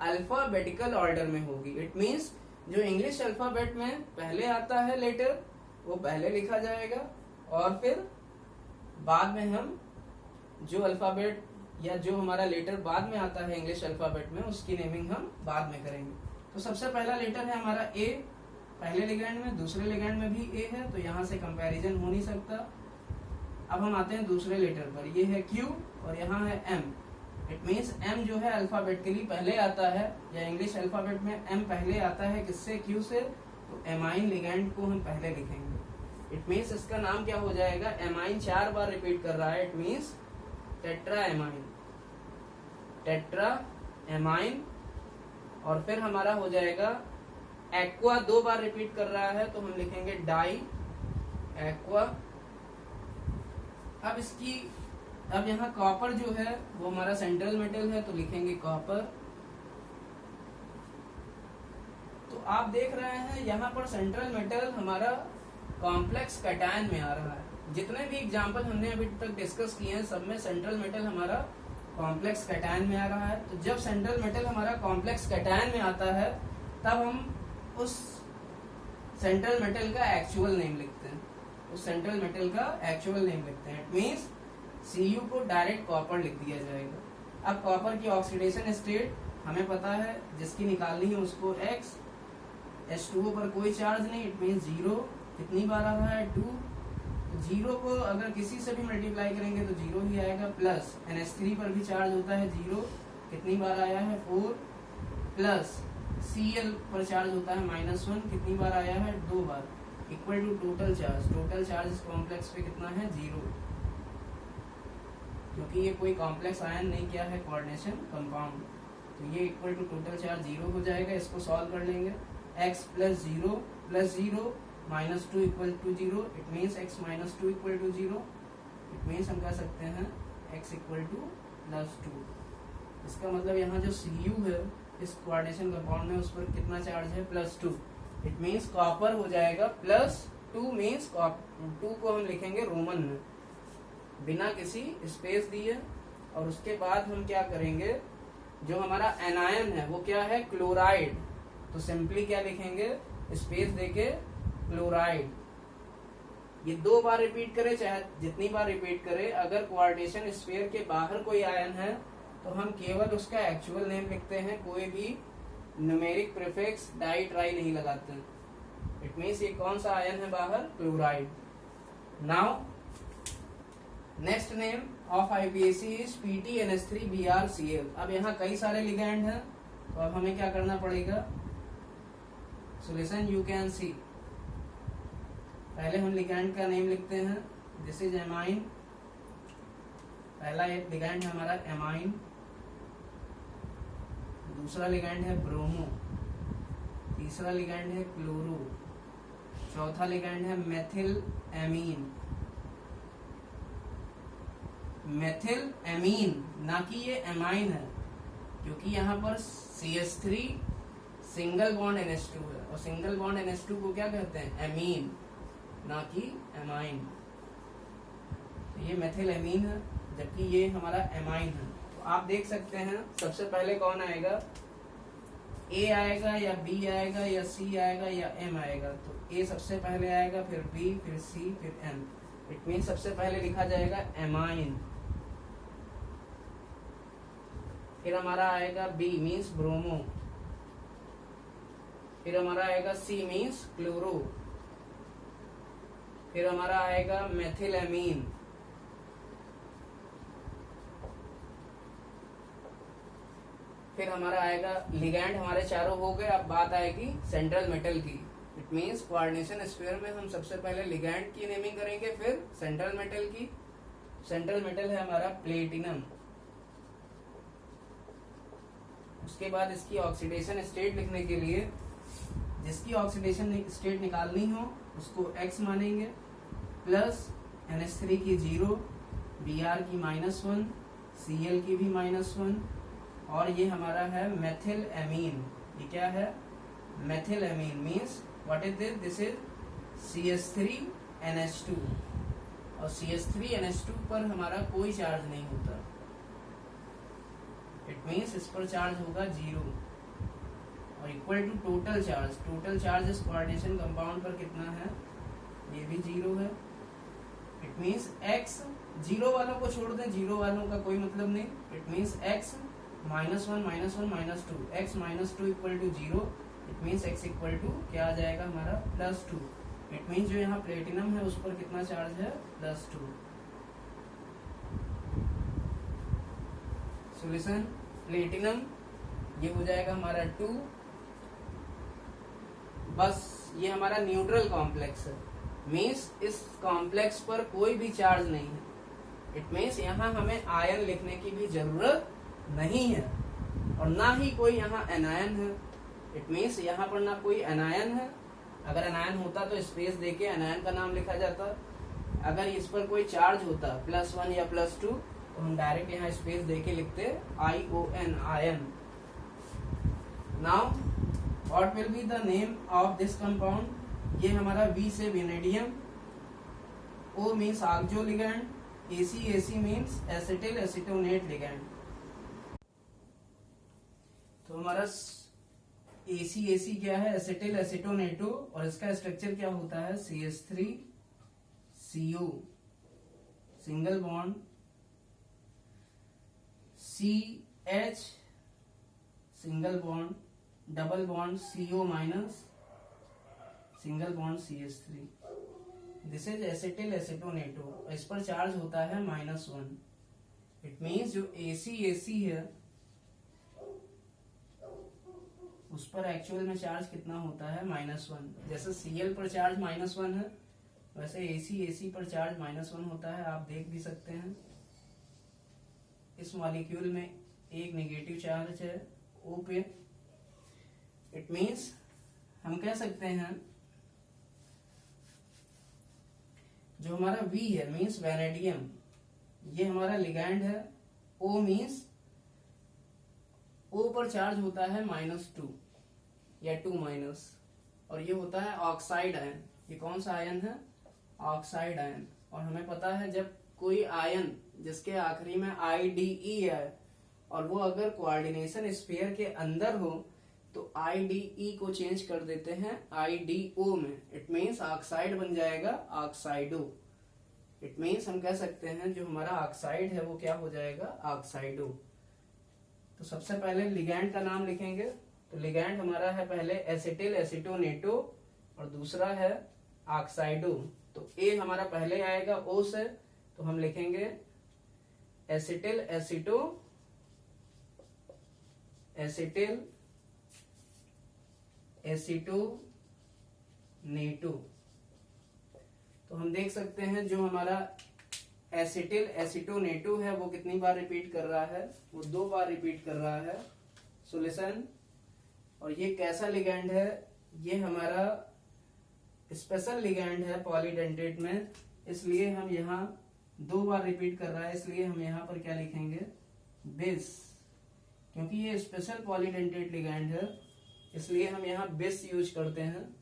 अल्फाबेटिकल ऑर्डर में होगी। इट मीन्स जो इंग्लिश अल्फाबेट में पहले आता है लेटर वो पहले लिखा जाएगा, और फिर बाद में हम जो अल्फाबेट या जो हमारा लेटर बाद में आता है इंग्लिश अल्फाबेट में उसकी नेमिंग हम बाद में करेंगे। तो सबसे पहला लेटर है हमारा A पहले लिगैंड में, दूसरे लिगैंड में भी A है, तो यहाँ से कंपैरिजन हो नहीं सकता। अब हम आते हैं दूसरे लेटर पर, ये है Q और यहाँ है M। इट मीन्स M जो है अल्फाबेटिकली पहले आता है, या इंग्लिश अल्फाबेट में M पहले आता है किससे, Q से, तो एमाइन लिगैंड को हम पहले लिखेंगे। इट मीन्स इसका नाम क्या हो जाएगा, एमाइन 4 बार रिपीट कर रहा है, it means tetra amine, tetra amine. और फिर हमारा हो जाएगा एक्वा 2 बार रिपीट कर रहा है, तो हम लिखेंगे डाई एक्वा। अब यहाँ कॉपर जो है वो हमारा सेंट्रल मेटल है, तो लिखेंगे कॉपर। तो आप देख रहे हैं यहाँ पर सेंट्रल मेटल हमारा कॉम्प्लेक्स कैटायन में आ रहा है। जितने भी एग्जाम्पल हमने अभी तक डिस्कस किए हैं सब में सेंट्रल मेटल हमारा कॉम्प्लेक्स कैटायन में आ रहा है। तो जब सेंट्रल मेटल हमारा कॉम्प्लेक्स कैटायन में आता है तब हम उस सेंट्रल मेटल का एक्चुअल नेम लिखते हैं, उस सेंट्रल मेटल का एक्चुअल नेम लिखते हैं। इट मीन्स Cu को डायरेक्ट कॉपर लिख दिया जाएगा। अब कॉपर की ऑक्सीडेशन स्टेट हमें पता है, जिसकी निकालनी है उसको X, H2O पर कोई चार्ज नहीं, इट मीन्स 0। कितनी बार आ रहा है 2, 0 को अगर किसी से भी मल्टीप्लाई करेंगे तो 0 ही आएगा। प्लस NH3 पर भी चार्ज होता है 0, कितनी बार आया है 4। प्लस Cl पर चार्ज होता है -1, कितनी बार आया है 2 बार। इक्वल टू टोटल चार्ज इस कॉम्प्लेक्स पे कितना है 0, क्योंकि ये कोई कॉम्प्लेक्स आयन नहीं, क्या है कोऑर्डिनेशन कंपाउंड। तो ये इक्वल टू टोटल चार्ज 0 हो जाएगा। इसको सॉल्व कर लेंगे। x plus 0 -2 equal to 0, it means x -2 equal to 0। It means हम कह सकते हैं x इक्वल टू +2। इसका मतलब यहाँ जो Cu है इस कोऑर्डिनेशन कंपाउंड में उस पर कितना चार्ज है +2। इट मीन्स कॉपर हो जाएगा +2, मीन्स 2 को हम लिखेंगे रोमन में बिना किसी स्पेस दिए। और उसके बाद हम क्या करेंगे, जो हमारा एनायन है वो क्या है क्लोराइड, तो सिंपली क्या लिखेंगे स्पेस देके क्लोराइड। ये 2 बार रिपीट करे चाहे जितनी बार रिपीट करे, अगर कोऑर्डिनेशन स्फीयर के बाहर कोई आयन है तो हम केवल उसका एक्चुअल नेम लिखते हैं, कोई भी न्यूमेरिक प्रीफिक्स डाई ट्राई नहीं लगाते। इट मीन्स ये कौन सा आयन है बाहर, chloride. Now next name of IPAC is PTNH3BrCl। अब यहाँ कई सारे लिगैंड हैं, तो अब हमें क्या करना पड़ेगा, सॉल्यूशन यू कैन सी। पहले हम लिगैंड का नेम लिखते हैं, दिस इज एमाइन। पहला एक लिगैंड है हमारा एमाइन, दूसरा लिगैंड है ब्रोमो, तीसरा लिगैंड है क्लोरो, चौथा लिगैंड है मेथिल एमीन। मेथिल एमीन, ना कि ये एमाइन है, क्योंकि यहाँ पर CH3 सिंगल बॉन्ड NH2 है, और सिंगल बॉन्ड NH2 को क्या कहते हैं, एमीन, ना कि एमाइन। तो ये मेथिल एमीन है, जबकि ये हमारा एमाइन है। तो आप देख सकते हैं सबसे पहले कौन आएगा, A आएगा या B आएगा या C आएगा या M आएगा। तो A सबसे पहले आएगा, फिर B, फिर C, फिर M। इट मीन सबसे पहले लिखा जाएगा एमाइन, फिर हमारा आएगा B मीन्स ब्रोमो, फिर हमारा आएगा C मीन्स क्लोरो, फिर हमारा आएगा मेथिल एमीन, फिर हमारा आएगा लिगैंड। हमारे चारों हो गए। अब बात आएगी सेंट्रल मेटल की। इट मीन्स कोऑर्डिनेशन स्फीयर में हम सबसे पहले लिगैंड की नेमिंग करेंगे, फिर सेंट्रल मेटल की। सेंट्रल मेटल है हमारा प्लेटिनम। उसके बाद इसकी ऑक्सीडेशन स्टेट लिखने के लिए जिसकी ऑक्सीडेशन स्टेट निकालनी हो उसको X मानेंगे, प्लस NH3 की 0, Br की -1, Cl की भी -1, और ये हमारा है मेथिल एमीन। ये क्या है, methyl amine means what is this, this is CH3NH2, और CH3NH2 पर हमारा कोई चार्ज नहीं होता। इट मीन्स इस पर चार्ज होगा 0, और equal to total charge. Total charge इस कोऑर्डिनेशन कंपाउंड पर कितना है, ये भी 0 है। इट मीन्स X, 0 वालों को छोड़ दें, 0 वालों का कोई मतलब नहीं। It means X -1 -1 -2, X -2 equal to 0। It means X equal to क्या आ जाएगा हमारा +2। इट मीन्स जो यहाँ प्लेटिनम है उस पर कितना चार्ज है, +2। सॉल्यूशन प्लेटिनम ये हो जाएगा हमारा 2। बस ये हमारा न्यूट्रल कॉम्प्लेक्स है, मीन्स इस कॉम्प्लेक्स पर कोई भी चार्ज नहीं है। इट मीन्स यहाँ हमें आयन लिखने की भी जरूरत नहीं है, और ना ही कोई यहाँ एनायन है। इट मीन्स यहाँ पर ना कोई एनायन है। अगर एनायन होता तो स्पेस देके एनायन का नाम लिखा जाता। अगर इस पर कोई चार्ज होता +1 या +2 तो हम डायरेक्ट यहाँ स्पेस देके लिखते ION, ion. Now what will be the name of this compound? ये हमारा V से vanadium, O means oxo ligand, AC means acetyl acetonate ligand. तो हमारा AC क्या है? एसिटिल एसिटोनेटो, और इसका स्ट्रक्चर क्या होता है? CH3CO single bond, CH single bond, double bond CO minus, single bond CH3। This is acetyl acetonato. इस पर चार्ज होता है -1। इट मीन्स जो AC है उस पर एक्चुअल में चार्ज कितना होता है? -1। जैसे Cl पर चार्ज -1 है, वैसे AC पर चार्ज -1 होता है। आप देख भी सकते हैं इस मॉलिक्यूल में एक नेगेटिव चार्ज है O पे। इट मीन्स हम कह सकते हैं जो हमारा V है मीन्स वेनेडियम, ये हमारा लिगैंड है। O मीन्स O पर चार्ज होता है -2 या 2-, और ये होता है ऑक्साइड आयन। ये कौन सा आयन है? Oxide ion. और हमें पता है जब कोई आयन जिसके आखिरी में IDE है और वो अगर कोऑर्डिनेशन स्फीयर के अंदर हो तो IDE को चेंज कर देते हैं IDO में। इट मीन्स ऑक्साइड बन जाएगा ऑक्साइडो। इट मीन्स हम कह सकते हैं जो हमारा ऑक्साइड है वो क्या हो जाएगा? ऑक्साइडो। तो सबसे पहले लिगैंड का नाम लिखेंगे। तो लिगैंड हमारा है पहले एसिटिल एसिटोनेटो और दूसरा है ऑक्साइडो। तो ए हमारा पहले आएगा O से, तो हम लिखेंगे एसिटिल एसिटोनेटो। तो हम देख सकते हैं जो हमारा एसिटिल एसिटोनेटो है वो कितनी बार रिपीट कर रहा है? वो 2 बार रिपीट कर रहा है। सोल्यूशन। और ये कैसा लिगैंड है? ये हमारा स्पेशल लिगैंड है पॉलीडेंटेट में, इसलिए हम यहाँ 2 बार रिपीट कर रहा है, इसलिए हम यहाँ पर क्या लिखेंगे? बिस। क्योंकि ये स्पेशल पॉलीडेंटेट लिगैंड है इसलिए हम यहाँ बिस यूज करते हैं।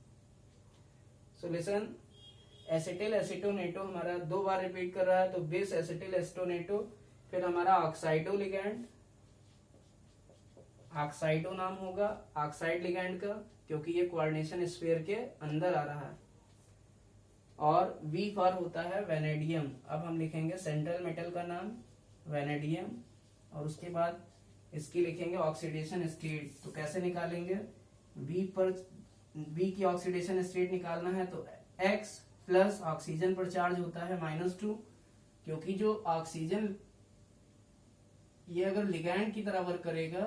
सोल्यूशन। एसिटिल एसिटोनेटो हमारा 2 बार रिपीट कर रहा है, तो बिस एसिटिल एसिटोनेटो। फिर हमारा ऑक्साइडो लिगैंड, ऑक्साइडो नाम होगा ऑक्साइड लिगैंड का, क्योंकि ये कोऑर्डिनेशन स्फीयर के अंदर आ रहा है। और V फॉर होता है वेनेडियम। अब हम लिखेंगे सेंट्रल मेटल का नाम वेनेडियम, और उसके बाद इसकी लिखेंगे ऑक्सीडेशन स्टेट। तो कैसे निकालेंगे? V की ऑक्सीडेशन स्टेट निकालना है तो X प्लस ऑक्सीजन पर चार्ज होता है -2, क्योंकि जो ऑक्सीजन ये अगर लिगैंड की तरह वर्क करेगा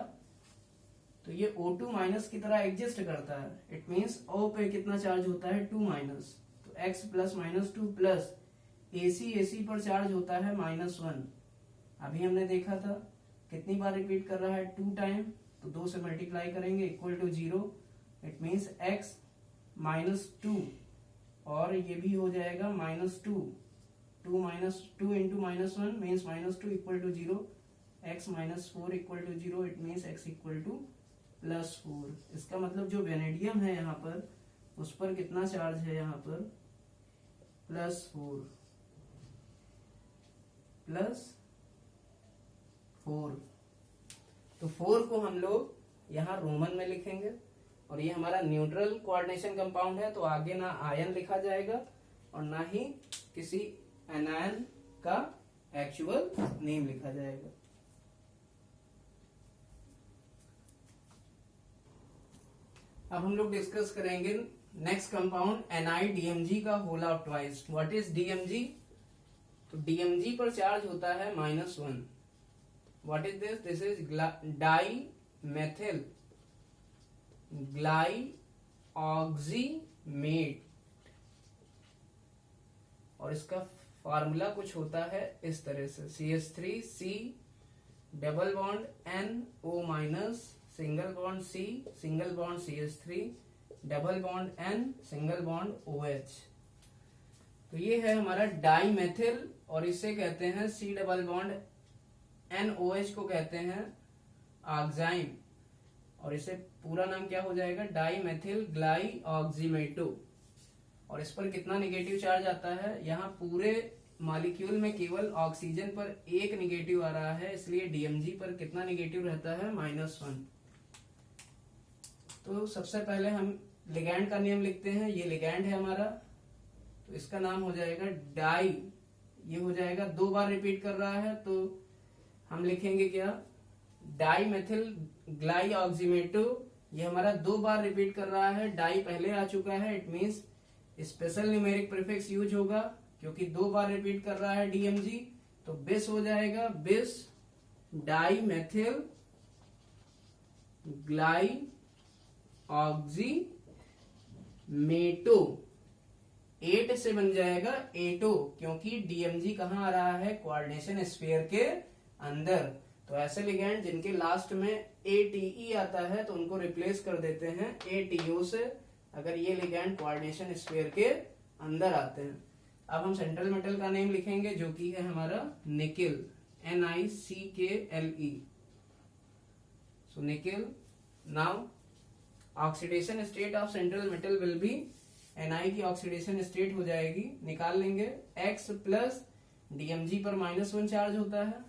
तो ये O2 माइनस की तरह एग्जिस्ट करता है। इट मीन्स O पे कितना चार्ज होता है? 2-, तो X प्लस -2 प्लस AC पर चार्ज होता है -1। अभी हमने देखा था कितनी बार रिपीट कर रहा है? 2 टाइम, तो 2 से मल्टीप्लाई करेंगे equal to 0। It means X -2, और ये भी हो जाएगा -2। 2 into -1 means -2 equal to 0। X -4 equal to 0। It means X equal to +4। इसका मतलब जो वेनेडियम है यहाँ पर उस पर कितना चार्ज है? यहाँ पर +4 तो 4 को हम लोग यहाँ रोमन में लिखेंगे। और ये हमारा न्यूट्रल कोऑर्डिनेशन कंपाउंड है, तो आगे ना आयन लिखा जाएगा और ना ही किसी एनायन का एक्चुअल नेम लिखा जाएगा। अब हम लोग डिस्कस करेंगे नेक्स्ट कंपाउंड NiDMG का whole of twice. What is DMG? तो DMG पर चार्ज होता है -1। What is this? This is di methyl glyoximate, और इसका फार्मूला कुछ होता है इस तरह से CH3C double bond NO- single bond C single bond CH3 double bond N single bond OH। तो ये है हमारा डाई मेथिल, और इसे कहते हैं C डबल बॉन्ड NOH को कहते हैं ऑक्साइम, और इसे पूरा नाम क्या हो जाएगा, डाई मेथिल ग्लाई ऑक्सीमेटो। और इस पर कितना नेगेटिव चार्ज आता है, यहाँ पूरे मॉलिक्यूल में केवल ऑक्सीजन पर एक नेगेटिव आ रहा है, इसलिए डीएमजी पर कितना नेगेटिव रहता है, -1। तो सबसे पहले हम लिगैंड का नियम लिखते हैं। ये लिगैंड है हमारा, तो इसका नाम हो जाएगा डाई। ये हो जाएगा 2 बार रिपीट कर रहा है, तो हम लिखेंगे क्या, डाई मेथिल ग्लाई ऑक्सीमेटो। ये हमारा 2 बार रिपीट कर रहा है, डाई पहले आ चुका है, it means special numeric prefix use होगा क्योंकि 2 बार रिपीट कर रहा है डीएमजी। तो बिस हो जाएगा, बिस डाई मेथिल ग्लाई ऑक्सीमेटो। 8 से बन जाएगा एटो, क्योंकि डीएमजी कहाँ आ रहा है, कोऑर्डिनेशन स्फीयर के अंदर। तो ऐसे लिगैंड जिनके लास्ट में एटीई आता है तो उनको रिप्लेस कर देते हैं एटीओ से, अगर ये लिगैंड कोऑर्डिनेशन स्फीयर के अंदर आते हैं। अब हम सेंट्रल मेटल का नेम लिखेंगे जो कि है हमारा nickel, NiCKLe। So nickel. Now oxidation state of central metal will be, Na की ऑक्सीडेशन स्टेट हो जाएगी, निकाल लेंगे, X प्लस डीएमजी पर -1 चार्ज होता है,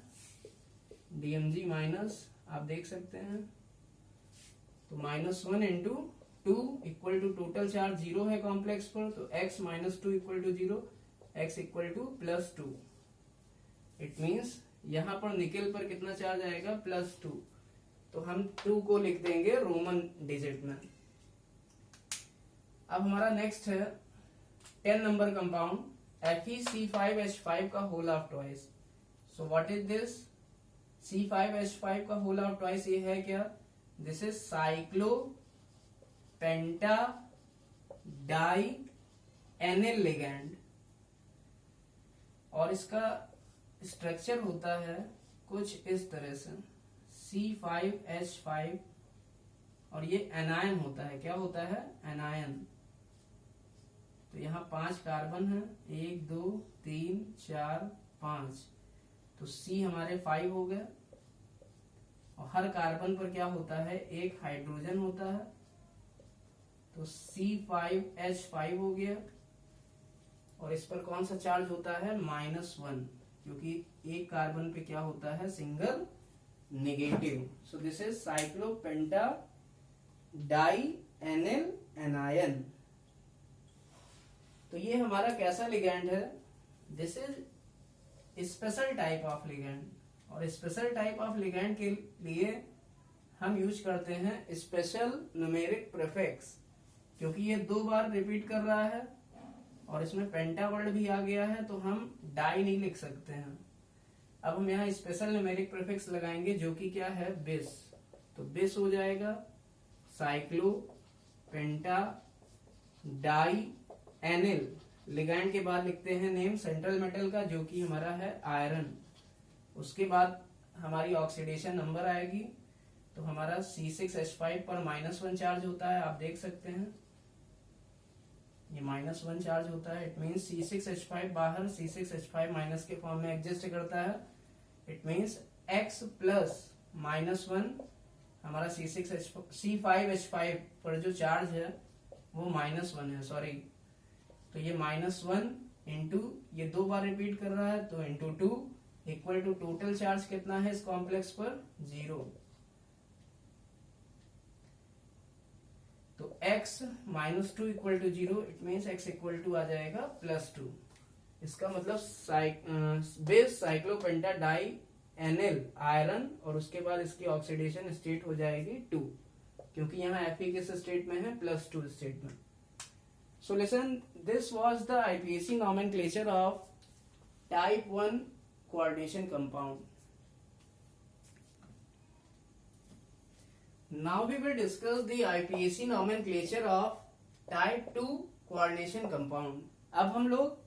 डीएमजी माइनस, आप देख सकते हैं, तो -1 into 2 equal to total charge 0 है कॉम्प्लेक्स पर, तो x - 2 equal to 0, x equal to +2। It means यहां पर निकेल पर कितना चार्ज आएगा, +2। तो हम 2 को लिख देंगे रोमन डिजिट में। अब हमारा नेक्स्ट है 10 नंबर कंपाउंड FeC5H5 का whole of twice. So what is this, C5H5 का होल ऑफ ट्वाइस ये है क्या, this is cyclopentadienyl ligand. और इसका स्ट्रक्चर होता है कुछ इस तरह से, C5H5, और ये एनायन होता है, क्या होता है, एनायन। तो यहाँ 5 कार्बन है, 1 2 3 4 5, तो C हमारे 5 हो गए। और हर कार्बन पर क्या होता है, एक हाइड्रोजन होता है, तो C5H5 हो गया। और इस पर कौन सा चार्ज होता है, -1, क्योंकि एक कार्बन पे क्या होता है, single negative. So this is cyclopenta die एनिल anion. तो ये हमारा कैसा लिगैंड है, this is special type of ligand. और स्पेशल टाइप ऑफ लिगैंड के लिए हम यूज करते हैं स्पेशल न्यूमेरिक प्रीफिक्स, क्योंकि ये 2 बार रिपीट कर रहा है और इसमें पेंटा वर्ड भी आ गया है, तो हम डाई नहीं लिख सकते हैं। अब हम यहाँ स्पेशल न्यूमेरिक प्रीफिक्स लगाएंगे जो कि क्या है, बिस। तो बिस हो जाएगा साइक्लो पेंटा डाई एनिल। लिगैंड के बाद लिखते हैं नेम सेंट्रल मेटल का जो कि हमारा है आयरन। उसके बाद हमारी ऑक्सीडेशन नंबर आएगी, तो हमारा C6H5 पर -1 चार्ज होता है, आप देख सकते हैं ये -1 चार्ज होता है। इट मीन्स C6H5 बाहर C6H5 माइनस के फॉर्म में एग्जिस्ट करता है। इट मीन्स X प्लस -1 हमारा C5H5 पर जो चार्ज है वो -1 है, सॉरी। तो ये -1 इंटू ये 2 बार रिपीट कर रहा है, तो into 2 equal to total charge कितना है इस कॉम्प्लेक्स पर, 0। तो x -2 equal to 0, it means x equal to आ जाएगा +2। इसका मतलब bis cyclopenta die enyl iron, और उसके बाद इसकी ऑक्सीडेशन स्टेट हो जाएगी 2, क्योंकि यहाँ Fe किस स्टेट में है, +2 स्टेट में। सो listen, this was the IPAC nomenclature of type 1 coordination compound. Now we will discuss the IPAC nomenclature of type 2 coordination compound. अब हम लोग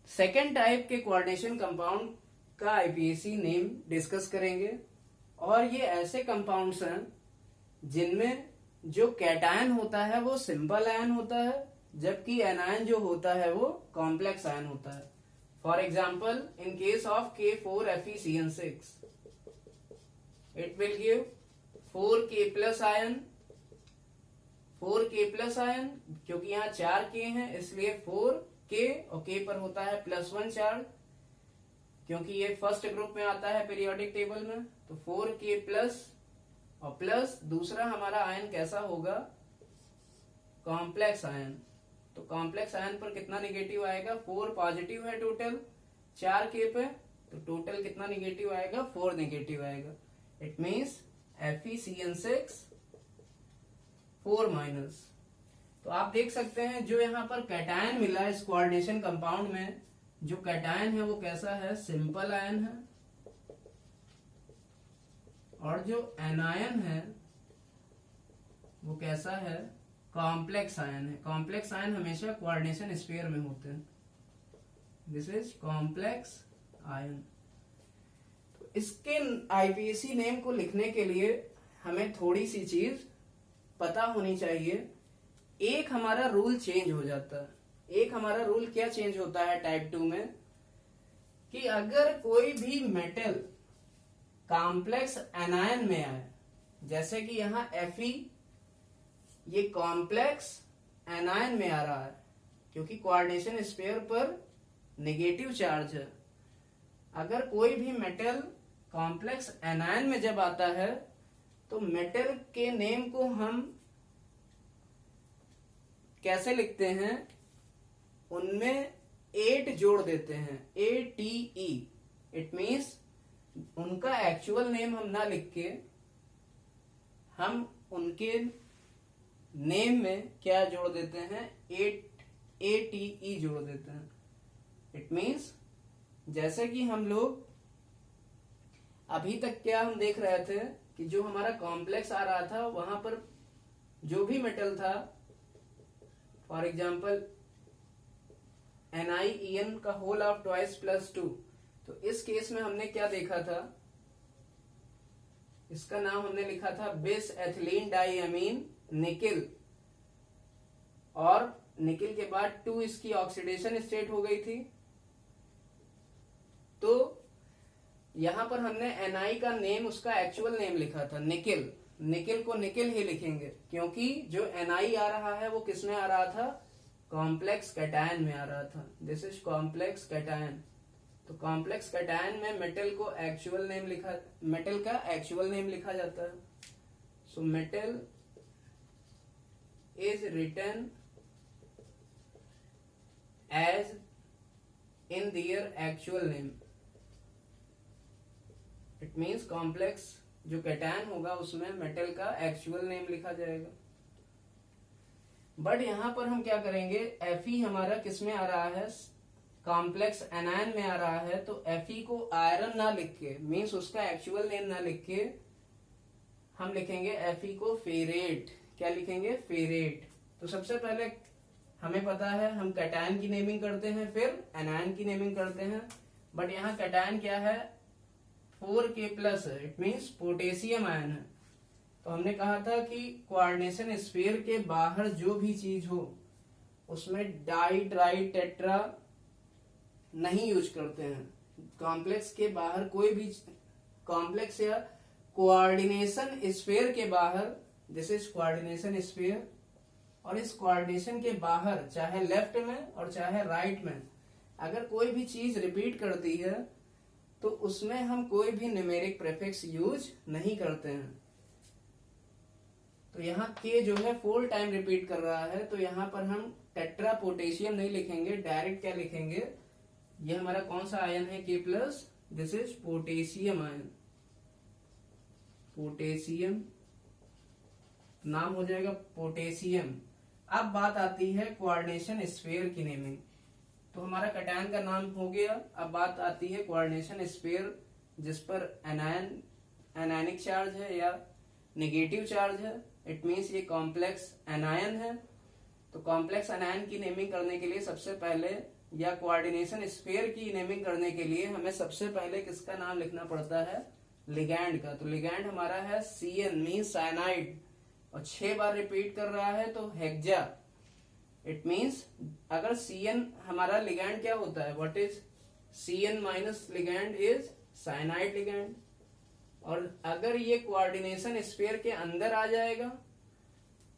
सेकेंड टाइप के कोऑर्डिनेशन कंपाउंड का IPAC नेम डिस्कस करेंगे। और ये ऐसे कंपाउंड्स हैं जिनमें जो कैटायन होता है वो सिंपल आयन होता है, जबकि एनायन जो होता है वो कॉम्प्लेक्स आयन होता है। For example, in case of K4FeCN6, it will give 4K plus ion, 4K plus ion, क्योंकि यहाँ 4K हैं इसलिए 4K और K पर होता है +1 चार्ज, क्योंकि ये फर्स्ट ग्रुप में आता है पीरियोडिक टेबल में। तो 4K प्लस और प्लस दूसरा हमारा आयन कैसा होगा, कॉम्प्लेक्स आयन। तो कॉम्प्लेक्स आयन पर कितना निगेटिव आएगा, 4 पॉजिटिव है टोटल 4K पे, तो टोटल कितना निगेटिव आएगा, 4 निगेटिव आएगा। It means FeCN6 4 minus. तो आप देख सकते हैं जो यहाँ पर कैटायन मिला इस कोऑर्डिनेशन कंपाउंड में, जो कैटायन है वो कैसा है, सिंपल आयन है, और जो एनायन है वो कैसा है, कॉम्प्लेक्स आयन है। कॉम्प्लेक्स आयन हमेशा कोऑर्डिनेशन स्फीयर में होते हैं। This is complex ion. तो इसके आईपीएसी नेम को लिखने के लिए हमें थोड़ी सी चीज पता होनी चाहिए। एक हमारा रूल चेंज हो जाता है। एक हमारा रूल क्या चेंज होता है टाइप 2 में, कि अगर कोई भी मेटल कॉम्प्लेक्स एनायन में आए, जैसे कि यहाँ Fe ये कॉम्प्लेक्स एनायन में आ रहा है क्योंकि कोऑर्डिनेशन स्फीयर पर नेगेटिव चार्ज है। अगर कोई भी मेटल कॉम्प्लेक्स एनायन में जब आता है तो मेटल के नेम को हम कैसे लिखते हैं, उनमें 8 जोड़ देते हैं, ATE। इट मीन्स उनका एक्चुअल नेम हम ना लिख के हम उनके नेम में क्या जोड़ देते हैं, 8ATE जोड़ देते हैं। इट मीन्स जैसे कि हम लोग अभी तक क्या हम देख रहे थे कि जो हमारा कॉम्प्लेक्स आ रहा था वहां पर जो भी मेटल था, फॉर एग्जाम्पल NiEn का होल ऑफ ट्वाइस +2, तो इस केस में हमने क्या देखा था, इसका नाम हमने लिखा था बिस एथिलीन डाइअमीन निकिल, और निकिल के बाद 2 इसकी ऑक्सीडेशन स्टेट हो गई थी। तो यहां पर हमने Ni का नेम, उसका एक्चुअल नेम लिखा था निकिल। निकिल को निकिल ही लिखेंगे क्योंकि जो Ni आ रहा है वो किसमें आ रहा था, कॉम्प्लेक्स कैटायन में आ रहा था। This is complex cation. तो कॉम्प्लेक्स कैटायन में मेटल को एक्चुअल नेम लिखा, मेटल का एक्चुअल नेम लिखा जाता है। So metal is written as in their actual name. It means complex जो कैटायन होगा उसमें मेटल का एक्चुअल नेम लिखा जाएगा। बट यहां पर हम क्या करेंगे, Fe हमारा किसमें आ रहा है, कॉम्प्लेक्स एनायन में आ रहा है, तो Fe को आयरन ना लिख के, मीन्स उसका एक्चुअल नेम ना लिख के हम लिखेंगे Fe को फेरेट। क्या लिखेंगे, फेरेट। तो सबसे पहले हमें पता है हम कैटायन की नेमिंग करते हैं फिर एनायन की नेमिंग करते हैं। बट यहाँ कैटायन क्या है, 4K प्लस है, इट मीन्स पोटेशियम आयन है। तो हमने कहा था कि कोऑर्डिनेशन स्फीयर के बाहर जो भी चीज हो उसमें डाई ट्राई टेट्रा नहीं यूज करते हैं। कॉम्प्लेक्स के बाहर कोई भी कॉम्प्लेक्स या कोऑर्डिनेशन स्फीयर के बाहर, दिस इज कोऑर्डिनेशन स्फीयर, और इस कोऑर्डिनेशन के बाहर चाहे लेफ्ट में और चाहे राइट में अगर कोई भी चीज रिपीट करती है तो उसमें हम कोई भी न्यूमेरिक प्रीफिक्स यूज नहीं करते हैं। तो यहाँ K जो है 4 टाइम रिपीट कर रहा है, तो यहाँ पर हम टेट्रा पोटेशियम नहीं लिखेंगे, डायरेक्ट क्या लिखेंगे, ये हमारा कौन सा आयन है, K plus, this is potassium ion. Potassium नाम हो जाएगा पोटेशियम। अब बात आती है कोऑर्डिनेशन स्फीयर की नेमिंग। तो हमारा कैटायन का नाम हो गया। अब बात आती है कोऑर्डिनेशन स्फीयर जिस पर एनायनिक चार्ज है या नेगेटिव चार्ज है। इट मीन्स ये कॉम्प्लेक्स एनायन है। तो कॉम्प्लेक्स एनायन की नेमिंग करने के लिए सबसे पहले, या कोऑर्डिनेशन स्फीयर की नेमिंग करने के लिए हमें सबसे पहले किसका नाम लिखना पड़ता है, लिगैंड का। तो लिगैंड हमारा है Cn मीन्स साइनाइड, और 6 बार रिपीट कर रहा है तो हेक्सा। इट मीन्स अगर Cn हमारा लिगैंड क्या होता है, what is Cn minus ligand is cyanide ligand. और अगर ये कोऑर्डिनेशन स्फीयर के अंदर आ जाएगा,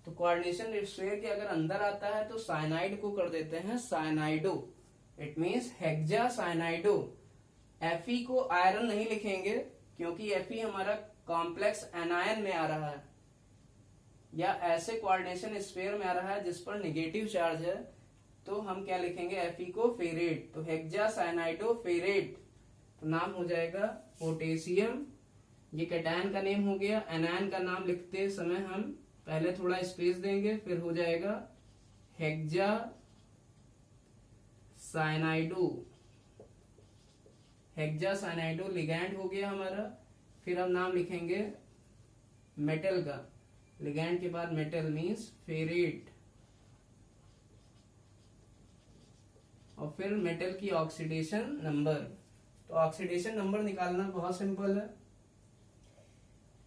तो कोऑर्डिनेशन स्फीयर के अगर अंदर आता है तो साइनाइड को कर देते हैं साइनाइडो, इट मीन्स हेक्सा साइनाइडो। Fe को आयरन नहीं लिखेंगे क्योंकि Fe हमारा कॉम्प्लेक्स एनायन में आ रहा है, या ऐसे कोऑर्डिनेशन स्फीयर में आ रहा है जिस पर नेगेटिव चार्ज है, तो हम क्या लिखेंगे Fe को फेरेट, तो हेक्सा साइनाइडो फेरेट, तो नाम हो जाएगा पोटेशियम। ये कैटायन का नेम हो गया। एनायन का नाम लिखते समय हम पहले थोड़ा स्पेस देंगे, फिर हो जाएगा हेक्सा साइनाइडो। हेक्सा साइनाइडो लिगैंड हो गया हमारा। फिर हम नाम लिखेंगे मेटल का, लिगैंड के बाद मेटल मीन्स फेरेट, और फिर मेटल की ऑक्सीडेशन नंबर। तो ऑक्सीडेशन नंबर निकालना बहुत सिंपल है।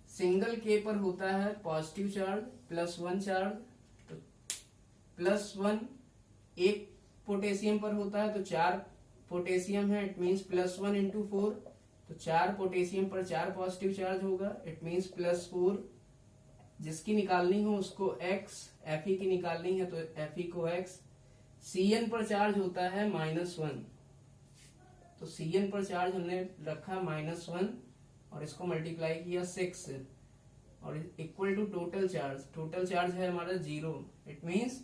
सिंगल के पर होता है पॉजिटिव चार्ज, +1 चार्ज, तो +1 एक पोटेशियम पर होता है तो 4 पोटेशियम है, इट मीन्स +1 × 4, तो 4 पोटेशियम पर 4 पॉजिटिव चार्ज होगा, इट मीन्स +4। जिसकी निकालनी हो उसको x, Fe की निकालनी है तो Fe को x। Cn पर चार्ज होता है -1, तो Cn पर चार्ज हमने रखा -1 और इसको मल्टीप्लाई किया 6 से, और equal to total charge, total charge है हमारा 0, it means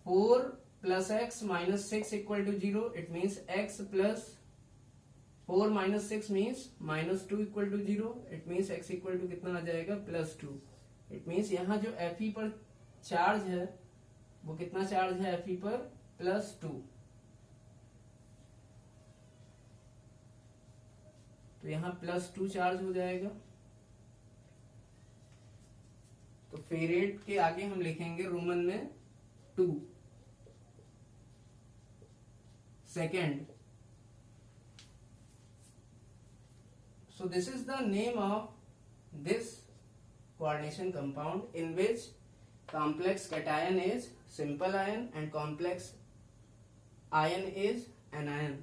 4 + x - 6 = 0, it means x + 4 - 6 means -2 = 0, it means x equal to कितना आ जाएगा +2। इट मीन्स यहाँ जो Fe पर चार्ज है वो कितना चार्ज है Fe पर +2, तो यहाँ +2 चार्ज हो जाएगा। तो फेरेट के आगे हम लिखेंगे रोमन में 2। Second, so this is the name of this coordination compound in which complex cation is simple ion and complex ion is anion।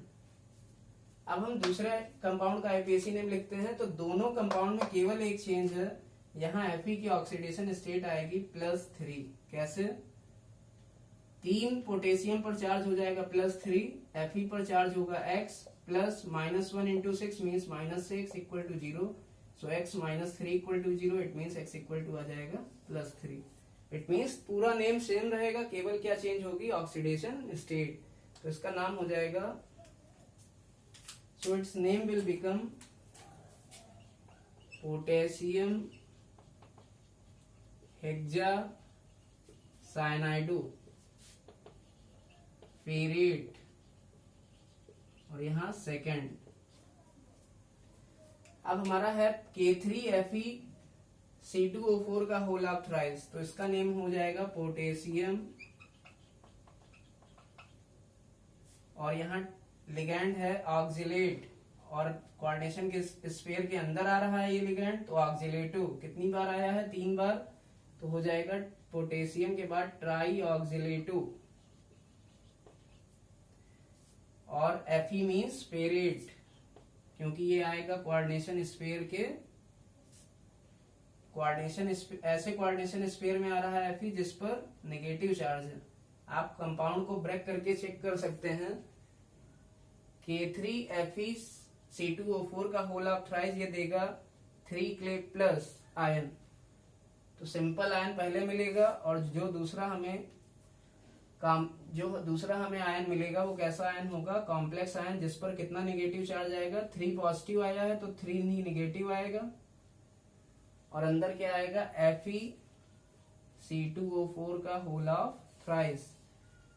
अब हम दूसरे कंपाउंड का आईपीएसी नेम लिखते हैं। तो दोनों कंपाउंड में केवल एक चेंज है, यहाँ Fe की ऑक्सीडेशन स्टेट आएगी +3। कैसे? 3 पोटेशियम पर चार्ज हो जाएगा +3, Fe पर चार्ज होगा x, plus -1 × 6 means -6 = 0, so x - 3 = 0, it means x equal to आ जाएगा +3। इट मीन्स पूरा नेम सेम रहेगा, केवल क्या चेंज होगी, ऑक्सीडेशन स्टेट। तो इसका नाम हो जाएगा, so its name will become potassium hexacyanide ferrate, और यहाँ सेकेंड। अब हमारा है K3Fe(C2O4) का होल ऑफ थ्राइस, तो इसका नेम हो जाएगा पोटेशियम, और यहाँ लिगैंड है ऑक्जिलेट, और कोऑर्डिनेशन के स्फीयर के अंदर आ रहा है ये लिगैंड, तो ऑक्जिलेटो कितनी बार आया है, 3 बार, तो हो जाएगा पोटेशियम के बाद ट्राई ऑक्जिलेटो, और Fe मीन्स फेरेट, क्योंकि ये आएगा कोऑर्डिनेशन स्फीयर के ऐसे कोऑर्डिनेशन स्फीयर में आ रहा है Fe जिस पर नेगेटिव चार्ज है। आप कंपाउंड को ब्रेक करके चेक कर सकते हैं। K3Fe(C2O4) का होल ऑफ थ्राइस ये देगा 3K+ आयन, तो सिंपल आयन पहले मिलेगा, और जो दूसरा हमें आयन मिलेगा वो कैसा आयन होगा, कॉम्प्लेक्स आयन, जिस पर कितना नेगेटिव चार्ज आएगा, 3 पॉजिटिव आया है तो 3 ही नेगेटिव आएगा, और अंदर क्या आएगा, Fe(C2O4) का होल ऑफ थ्राइस।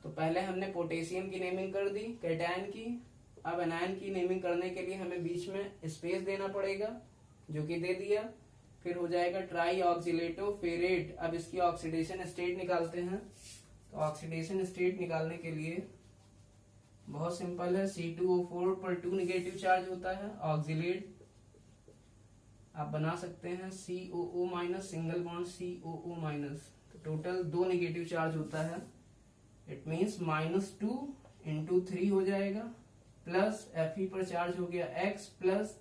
तो पहले हमने पोटेशियम की नेमिंग कर दी, कैटायन की। अब एनायन की नेमिंग करने के लिए हमें बीच में स्पेस देना पड़ेगा, जो कि दे दिया। फिर हो जाएगा ट्राई ऑक्सिलेटो फेरेट। अब इसकी ऑक्सीडेशन स्टेट निकालते हैं। तो ऑक्सीडेशन स्टेट निकालने के लिए बहुत सिंपल है, C2O4 पर 2 नेगेटिव चार्ज होता है, ऑक्सिलेट आप बना सकते हैं COO- सिंगल बॉन्ड COO-, तो टोटल 2 नेगेटिव चार्ज होता है, इट मीन्स -2 × 3 हो जाएगा, प्लस Fe पर चार्ज हो गया x, प्लस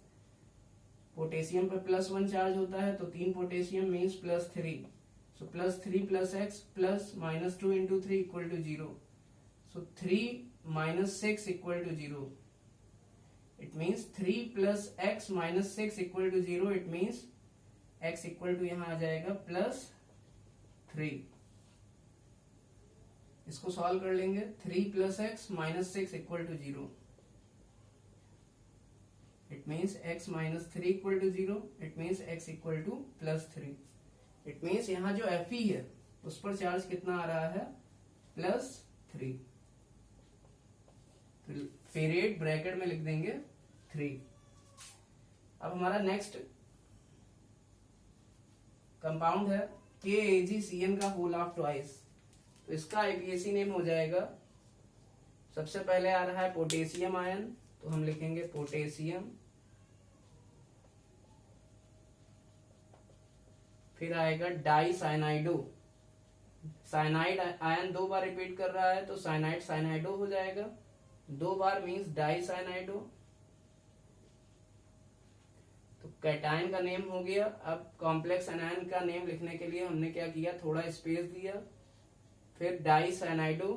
पोटेशियम पे +1 चार्ज होता है, तो 3 potassium means +3, so +3 + x plus -2 × 3 = 0, so 3 - 6 = 0. It means 3 + x - 6 = 0. It means x = यहाँ आ जाएगा +3. इसको सॉल्व कर लेंगे. 3 + x - 6 = 0. It means x - 3 = 0. It means x = +3. It means यहाँ जो Fe है उस पर चार्ज कितना आ रहा है? +3. पीरियड ब्रैकेट में लिख देंगे 3. अब हमारा नेक्स्ट कंपाउंड है KAgCN का होल ऑफ ट्वाइस. तो इसका IPAC नेम हो जाएगा, सबसे पहले आ रहा है पोटेशियम आयन, तो हम लिखेंगे पोटेशियम. फिर आएगा डाई साइनाइडो. साइनाइड आयन 2 बार रिपीट कर रहा है तो साइनाइड साइनाइडो हो जाएगा. 2 बार मीन्स डाई साइनाइडो. तो कैटायन का नेम हो गया. अब कॉम्प्लेक्स एनायन का नेम लिखने के लिए हमने क्या किया, थोड़ा स्पेस दिया. फिर डाई साइनाइडो,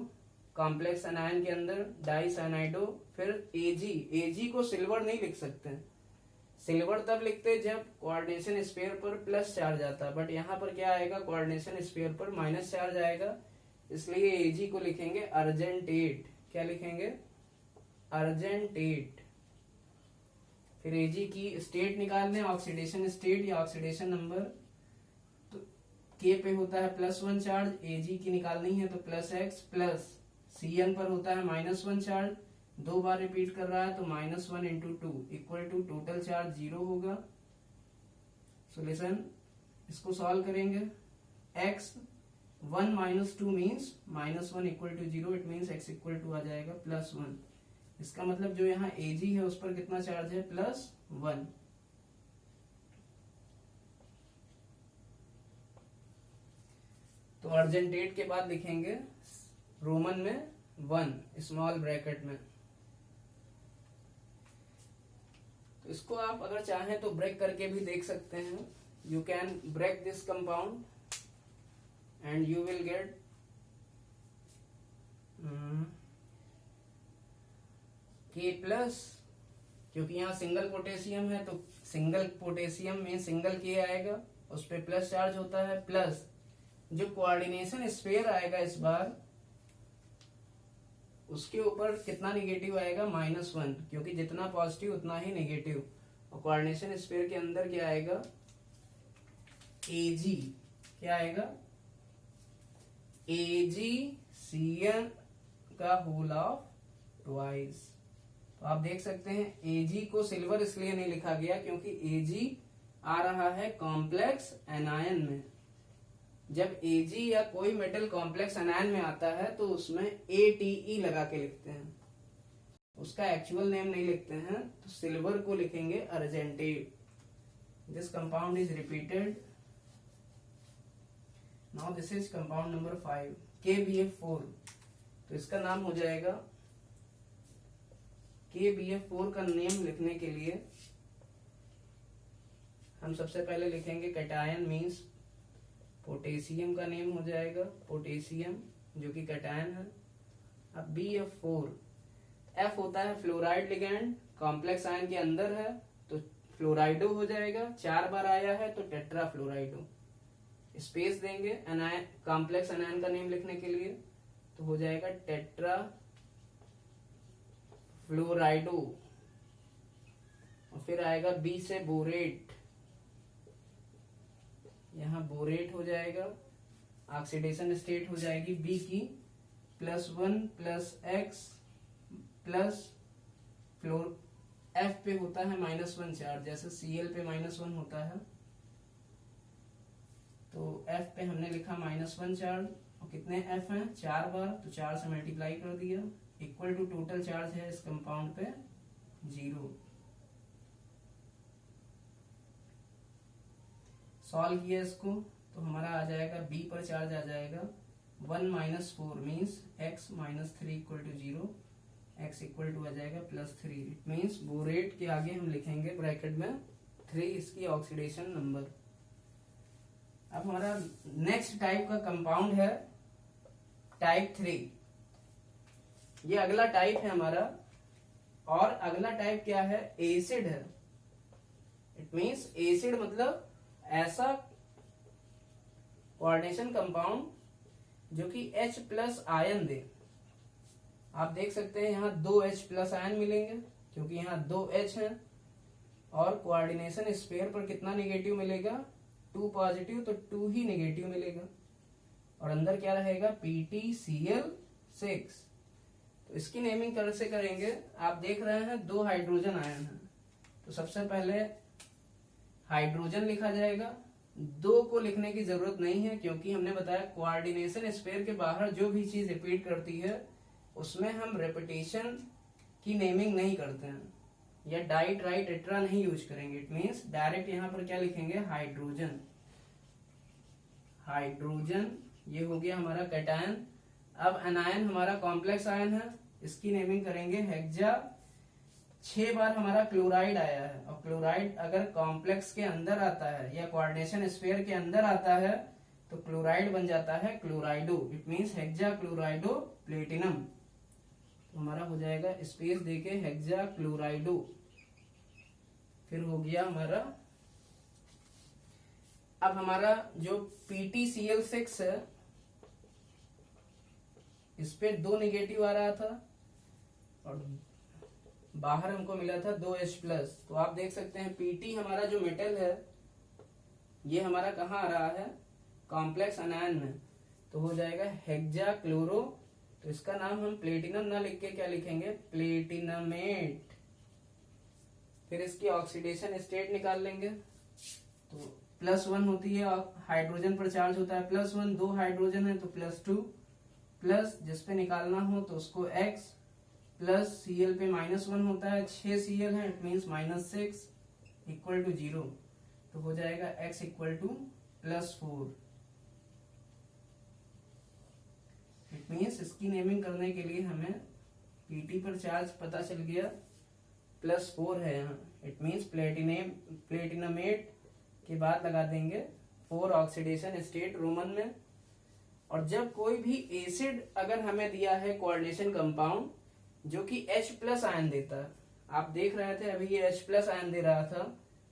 कॉम्प्लेक्स एनायन के अंदर डाई साइनाइडो. फिर एजी को सिल्वर नहीं लिख सकते. सिल्वर तब लिखते जब कोऑर्डिनेशन स्फीयर पर प्लस चार्ज आता, बट यहाँ पर क्या आएगा, कोऑर्डिनेशन स्फीयर पर माइनस चार्ज आएगा, इसलिए एजी को लिखेंगे अर्जेंटेट. क्या लिखेंगे? अर्जेंटेट. फिर एजी की स्टेट निकाल लें, ऑक्सीडेशन स्टेट या ऑक्सीडेशन नंबर. तो के पे होता है +1 चार्ज, एजी की निकालनी है तो +x, प्लस CN पर होता है -1 चार्ज, 2 बार रिपीट कर रहा है तो -1 × 2 = टोटल चार्ज 0 होगा. सोल्यूशन इसको सॉल्व करेंगे. x 1 - 2 means -1 = 0. It means x = आ जाएगा +1. इसका मतलब जो यहाँ Ag है उस पर कितना चार्ज है, +1. तो अर्जेंटेट के बाद लिखेंगे रोमन में 1 स्मॉल ब्रैकेट में. तो इसको आप अगर चाहें तो ब्रेक करके भी देख सकते हैं. You can break this compound and you will get K+, क्योंकि यहाँ सिंगल पोटेशियम है तो सिंगल पोटेशियम में सिंगल K आएगा, उस पर प्लस चार्ज होता है. प्लस जो कोऑर्डिनेशन स्फीयर आएगा इस बार, उसके ऊपर कितना निगेटिव आएगा, -1, क्योंकि जितना पॉजिटिव उतना ही नेगेटिव. और कोऑर्डिनेशन स्फीयर के अंदर क्या आएगा, Ag. क्या आएगा, AgCN का होल ऑफ ट्वाइस. तो आप देख सकते हैं Ag को सिल्वर इसलिए नहीं लिखा गया क्योंकि Ag आ रहा है कॉम्प्लेक्स एनायन में. जब Ag या कोई मेटल कॉम्प्लेक्स एनायन में आता है तो उसमें ATE लगा के लिखते हैं, उसका एक्चुअल नेम नहीं लिखते हैं. तो सिल्वर को लिखेंगे argentate. This compound is repeated. Now this is compound number 5 KBF4. तो इसका नाम हो जाएगा, KBF4 का नेम लिखने के लिए हम सबसे पहले लिखेंगे कैटायन मीन्स पोटेशियम का नेम हो जाएगा पोटेशियम, जो कि कैटायन है. अब BF4, F होता है फ्लोराइड लिगेंड, कॉम्प्लेक्स आयन के अंदर है तो फ्लोराइडो हो जाएगा. 4 बार आया है तो टेट्रा फ्लोराइडो. स्पेस देंगे एनायन, कॉम्प्लेक्स एनायन का नेम लिखने के लिए, तो हो जाएगा टेट्रा फ्लोराइडो. और फिर आएगा B से बोरेट, यहाँ बोरेट हो जाएगा. ऑक्सीडेशन स्टेट हो जाएगी B की +1 + x प्लस फ्लोर. F पे होता है -1 चार्ज, जैसे Cl पे -1 होता है, तो F पे हमने लिखा -1 चार्ज. और कितने F हैं, 4 बार, तो 4 से मल्टीप्लाई कर दिया, इक्वल टू टोटल चार्ज है इस कंपाउंड पे 0. सॉल्व किया इसको तो हमारा आ जाएगा B पर चार्ज आ जाएगा 1 - 4 मीन्स x - 3 = 0. x = आ जाएगा +3. इट मीन्स बोरेट के आगे हम लिखेंगे ब्रैकेट में 3 इसकी ऑक्सीडेशन नंबर। अब हमारा नेक्स्ट टाइप का कंपाउंड है टाइप 3। ये अगला टाइप है हमारा, और अगला टाइप क्या है, एसिड है। इट मीन्स एसिड मतलब ऐसा कोऑर्डिनेशन कंपाउंड जो कि H+ आयन दे। आप देख सकते हैं यहाँ 2 H+ आयन मिलेंगे क्योंकि यहाँ 2 H है, और कोऑर्डिनेशन स्पेयर पर कितना नेगेटिव मिलेगा, 2 पॉजिटिव, तो 2 ही नेगेटिव मिलेगा। और अंदर क्या रहेगा, PtCl6। तो इसकी नेमिंग कैसे करेंगे, आप देख रहे हैं 2 हाइड्रोजन आयन है, तो सबसे पहले हाइड्रोजन लिखा जाएगा। 2 को लिखने की जरूरत नहीं है क्योंकि हमने बताया कोऑर्डिनेशन स्पेयर के बाहर जो भी चीज रिपीट करती है उसमें हम रेपिटेशन की नेमिंग नहीं करते हैं, या डाई ट्राई टेट्रा नहीं यूज करेंगे। इट मीन्स डायरेक्ट यहाँ पर क्या लिखेंगे, हाइड्रोजन। हाइड्रोजन ये हो गया हमारा कैटायन। अब एनायन हमारा कॉम्प्लेक्स आयन है, इसकी नेमिंग करेंगे हेक्सा। 6 बार हमारा क्लोराइड आया है, और क्लोराइड अगर कॉम्प्लेक्स के अंदर आता है या कोऑर्डिनेशन स्फीयर के अंदर आता है तो क्लोराइड बन जाता है chlorido. It means hexa chlorido platinum. तो हमारा हो जाएगा स्पेस देके हेक्सा क्लोराइडो। फिर हो गया हमारा, अब हमारा जो PtCl6 है इस पे 2 नेगेटिव आ रहा था और बाहर हमको मिला था 2 H+। तो आप देख सकते हैं Pt हमारा जो मेटल है ये हमारा कहाँ आ रहा है, कॉम्प्लेक्स अनायन में, तो हो जाएगा हेक्सा क्लोरो। तो इसका नाम हम प्लेटिनम ना लिख के क्या लिखेंगे, प्लेटिनमेट। फिर इसकी ऑक्सीडेशन स्टेट निकाल लेंगे, तो +1 होती है, हाइड्रोजन पर चार्ज होता है +1, 2 हाइड्रोजन है तो +2, प्लस जिसपे निकालना हो तो उसको X, प्लस Cl पे -1 होता है, 6 Cl है, इट मीन्स -6 इक्वल टू 0। तो हो जाएगा X equal to +4। It means इसकी नेमिंग करने के लिए हमें Pt पर चार्ज पता चल गया, +4 है यहाँ। इट मीन्स प्लेटिनमेट के बाद लगा देंगे 4 ऑक्सीडेशन स्टेट रोमन में। और जब कोई भी एसिड अगर हमें दिया है कोऑर्डिनेशन कंपाउंड जो कि H+ आयन देता है, आप देख रहे थे अभी ये H+ आयन दे रहा था,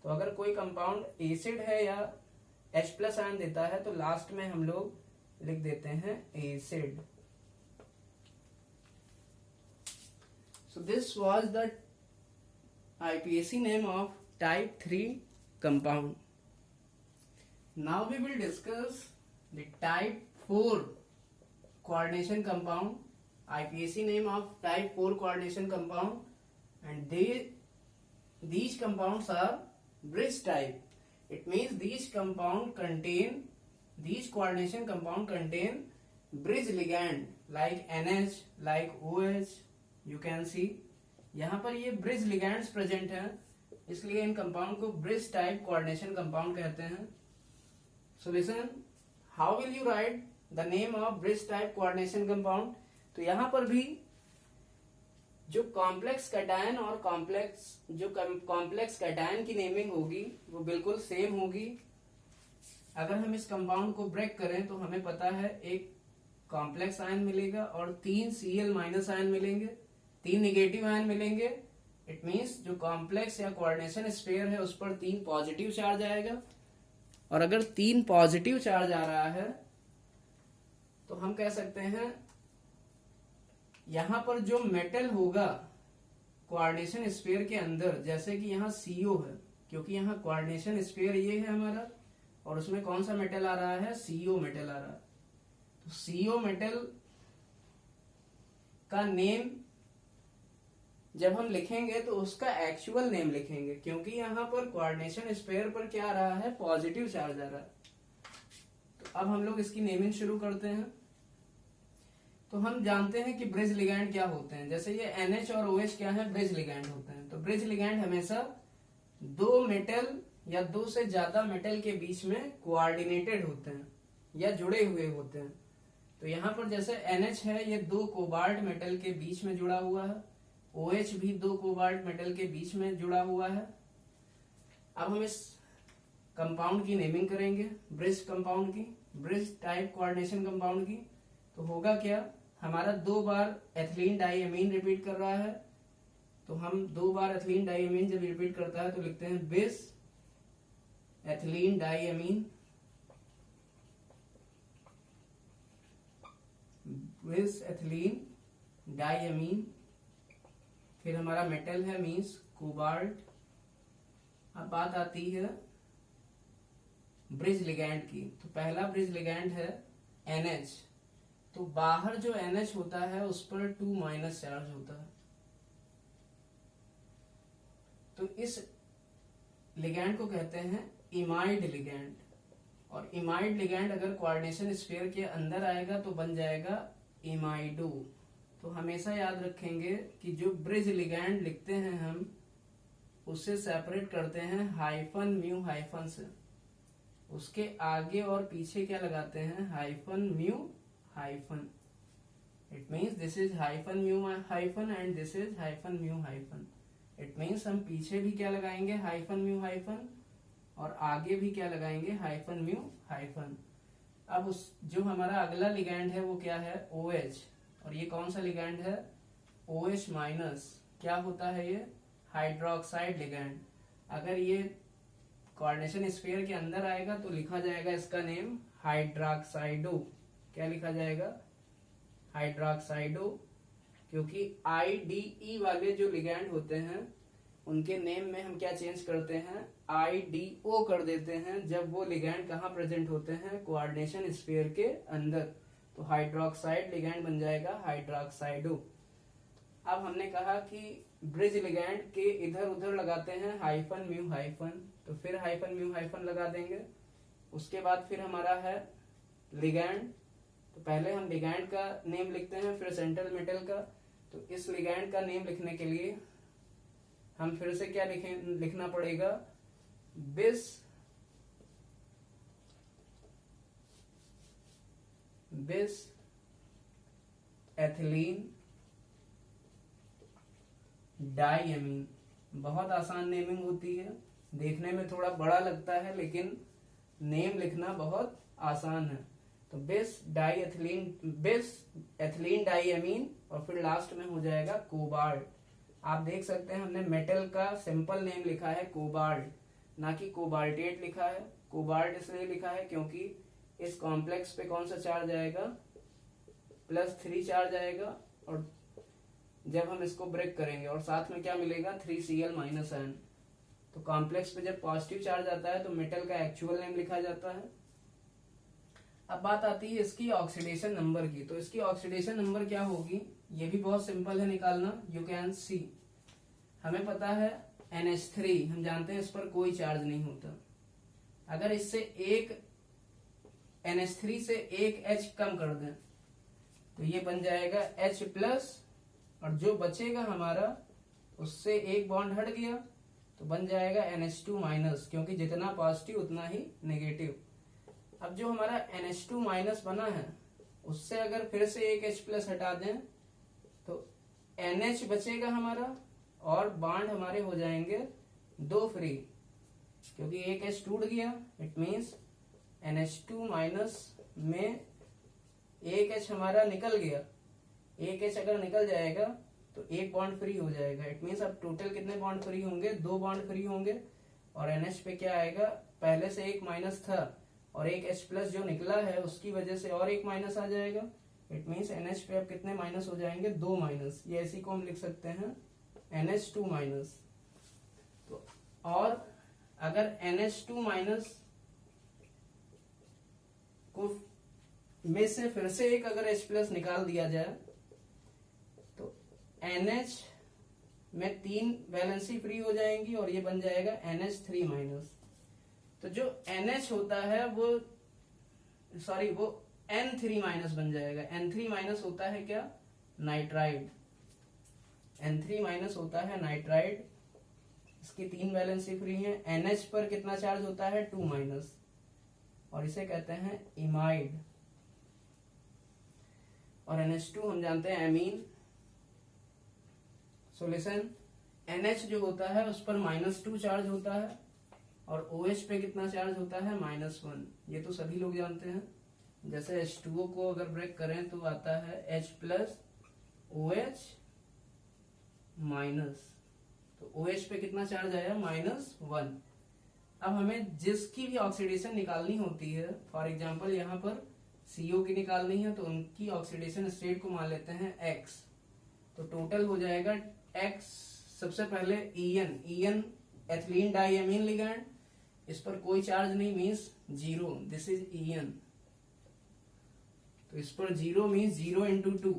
तो अगर कोई कंपाउंड एसिड है या H+ आयन देता है तो लास्ट में हम लोग लिख देते हैं acid. So this was the IPAC name of type 3 compound. Now we will discuss the type 4 coordination compound, IPAC name of type 4 coordination compound, and these compounds are bridge type. It means these coordination compound contain bridge ligand like NH, like OH. You can see यहाँ पर ये bridge ligands present हैं, इसलिए इन compound को bridge type coordination compound कहते हैं। So listen, how will you write the name of bridge type coordination compound? तो यहाँ पर भी जो कॉम्प्लेक्स कैटायन और कॉम्प्लेक्स कैटायन की नेमिंग होगी वो बिल्कुल सेम होगी। अगर हम इस कंपाउंड को ब्रेक करें तो हमें पता है एक कॉम्प्लेक्स आयन मिलेगा और 3 Cl- आयन मिलेंगे, 3 नेगेटिव आयन मिलेंगे। इट मीन्स जो कॉम्प्लेक्स या कोऑर्डिनेशन स्फीयर है उस पर 3 पॉजिटिव चार्ज आएगा, और अगर 3 पॉजिटिव चार्ज आ रहा है तो हम कह सकते हैं यहां पर जो मेटल होगा कोऑर्डिनेशन स्फीयर के अंदर, जैसे कि यहाँ CO है क्योंकि यहाँ कोऑर्डिनेशन स्फीयर ये है हमारा, और उसमें कौन सा मेटल आ रहा है, CO मेटल आ रहा है। तो CO मेटल का नेम जब हम लिखेंगे तो उसका एक्चुअल नेम लिखेंगे, क्योंकि यहाँ पर कोऑर्डिनेशन स्फीयर पर क्या आ रहा है, पॉजिटिव चार्ज आ रहा है। तो अब हम लोग इसकी नेमिंग शुरू करते हैं। तो हम जानते हैं कि ब्रिज लिगैंड क्या होते हैं, जैसे ये NH और OH क्या है, ब्रिज लिगैंड होते हैं। तो ब्रिज लिगैंड हमेशा 2 मेटल या 2 से ज्यादा मेटल के बीच में कोऑर्डिनेटेड होते हैं या जुड़े हुए होते हैं। तो यहाँ पर जैसे NH है, ये 2 कोबाल्ट मेटल के बीच में जुड़ा हुआ है, OH भी 2 कोबाल्ट मेटल के बीच में जुड़ा हुआ है। अब हम इस कंपाउंड की नेमिंग करेंगे, ब्रिज कंपाउंड की, ब्रिज टाइप कोऑर्डिनेशन कंपाउंड की। तो होगा क्या, हमारा 2 बार एथिलीन डाइएमीन रिपीट कर रहा है, तो हम 2 बार एथिलीन डाइएमीन जब रिपीट करता है तो लिखते हैं बिस एथिलीन डाइएमीन, बिस एथिलीन डाइएमीन। फिर हमारा मेटल है मीन्स कोबाल्ट। अब बात आती है ब्रिज लिगैंड की। तो पहला ब्रिज लिगैंड है NH। तो बाहर जो NH होता है उस पर 2- चार्ज होता है। तो इस लिगैंड को कहते हैं इमाइड लिगैंड। और इमाइड लिगैंड अगर कोऑर्डिनेशन स्फीयर के अंदर आएगा तो बन जाएगा इमाइडो। तो हमेशा याद रखेंगे कि जो ब्रिज लिगैंड लिखते हैं हम उससे सेपरेट करते हैं हाइफन म्यू हाइफन से। उसके आगे और पीछे क्या लगाते हैं, hyphen mu hyphen. It means this is hyphen mu hyphen and this is hyphen mu hyphen. It means हम पीछे भी क्या लगाएंगे, हाइफन म्यू हाइफन, और आगे भी क्या लगाएंगे, हाइफन म्यू हाइफन। अब उस जो हमारा अगला लिगैंड है वो क्या है, OH। और ये कौन सा लिगैंड है, OH माइनस। क्या होता है ये, हाइड्रोक्साइड लिगैंड। अगर ये कोऑर्डिनेशन स्फीयर के अंदर आएगा तो लिखा जाएगा इसका नेम हाइड्रोक्साइडो। क्या लिखा जाएगा, हाइड्रोक्साइडो। क्योंकि IDE वाले जो लिगैंड होते हैं उनके नेम में हम क्या चेंज करते हैं, IDO कर देते हैं जब वो लिगैंड कहाँ प्रेजेंट होते हैं, कोऑर्डिनेशन स्फीयर के अंदर। तो हाइड्रोक्साइड लिगैंड बन जाएगा हाइड्रोक्साइडो। अब हमने कहा कि ब्रिज लिगैंड के इधर उधर लगाते हैं हाइफन म्यू हाइफन, तो फिर हाइफन म्यू हाइफन लगा देंगे। उसके बाद फिर हमारा है लिगैंड। तो पहले हम लिगैंड का नेम लिखते हैं, फिर सेंट्रल मेटल का। तो इस लिगैंड का नेम लिखने के लिए हम फिर से क्या लिखना पड़ेगा, बिस एथिलीन डाइएमीन। बहुत आसान नेमिंग होती है, देखने में थोड़ा बड़ा लगता है लेकिन नेम लिखना बहुत आसान है। तो बिस एथिलीन डाइएमीन, और फिर लास्ट में हो जाएगा कोबाल्ट। आप देख सकते हैं हमने मेटल का सिंपल नेम लिखा है कोबाल्ट, ना कि कोबाल्टेट लिखा है। कोबाल्ट इसलिए लिखा है क्योंकि इस कॉम्प्लेक्स पे कौन सा चार्ज आएगा, +3 चार्ज आएगा, और जब हम इसको ब्रेक करेंगे और साथ में क्या मिलेगा, 3Cl-N। तो कॉम्प्लेक्स पे जब पॉजिटिव चार्ज आता है तो मेटल का एक्चुअल नेम लिखा जाता है। अब बात आती है इसकी ऑक्सीडेशन नंबर की। तो इसकी ऑक्सीडेशन नंबर क्या होगी, ये भी बहुत सिंपल है निकालना। यू कैन सी, हमें पता है NH3, हम जानते हैं इस पर कोई चार्ज नहीं होता। अगर इससे एक NH3 से एक H कम कर दें तो ये बन जाएगा H+, और जो बचेगा हमारा उससे एक बॉन्ड हट गया तो बन जाएगा NH2-, क्योंकि जितना पॉजिटिव उतना ही नेगेटिव। अब जो हमारा NH2- बना है उससे अगर फिर से एक H+ हटा दें तो NH बचेगा हमारा, और बॉन्ड हमारे हो जाएंगे 2 फ्री, क्योंकि एक H टूट गया। इट मीन्स NH2- में एक H हमारा निकल गया। एक H अगर निकल जाएगा तो एक बॉन्ड फ्री हो जाएगा। इट मीन्स अब टोटल कितने बॉन्ड फ्री होंगे, 2 बॉन्ड फ्री होंगे। और NH पे क्या आएगा, पहले से एक माइनस था और एक H+ जो निकला है उसकी वजह से और एक माइनस आ जाएगा। इट मीन्स NH पे अब कितने माइनस हो जाएंगे, 2 माइनस। ये ऐसी को हम लिख सकते हैं NH2-। तो और अगर NH2- को में से फिर से एक अगर H+ निकाल दिया जाए तो NH में 3 वैलेंसी फ्री हो जाएंगी और ये बन जाएगा NH3-। तो जो NH होता है वो N3- बन जाएगा। N3- होता है क्या, नाइट्राइड। N3- होता है नाइट्राइड। इसकी 3 वैलेंसी फ्री है। NH पर कितना चार्ज होता है, 2-, और इसे कहते हैं इमाइड। और NH2 हम जानते हैं एमीन। सो लिसन, NH जो होता है उस पर -2 चार्ज होता है, और OH पे कितना चार्ज होता है -1। ये तो सभी लोग जानते हैं। जैसे H2O को अगर ब्रेक करें तो आता है H+OH माइनस, तो OH पे कितना चार्ज आया -1। अब हमें जिसकी भी ऑक्सीडेशन निकालनी होती है, फॉर एग्जांपल यहाँ पर CO की निकालनी है, तो उनकी ऑक्सीडेशन स्टेट को मान लेते हैं X। तो टोटल हो जाएगा X। सबसे पहले EN एथिलीन डाइएमीन लिगैंड, इस पर कोई चार्ज नहीं, मीन्स 0, दिस इज EN। तो इस पर 0 मीन्स 0 इंटू 2,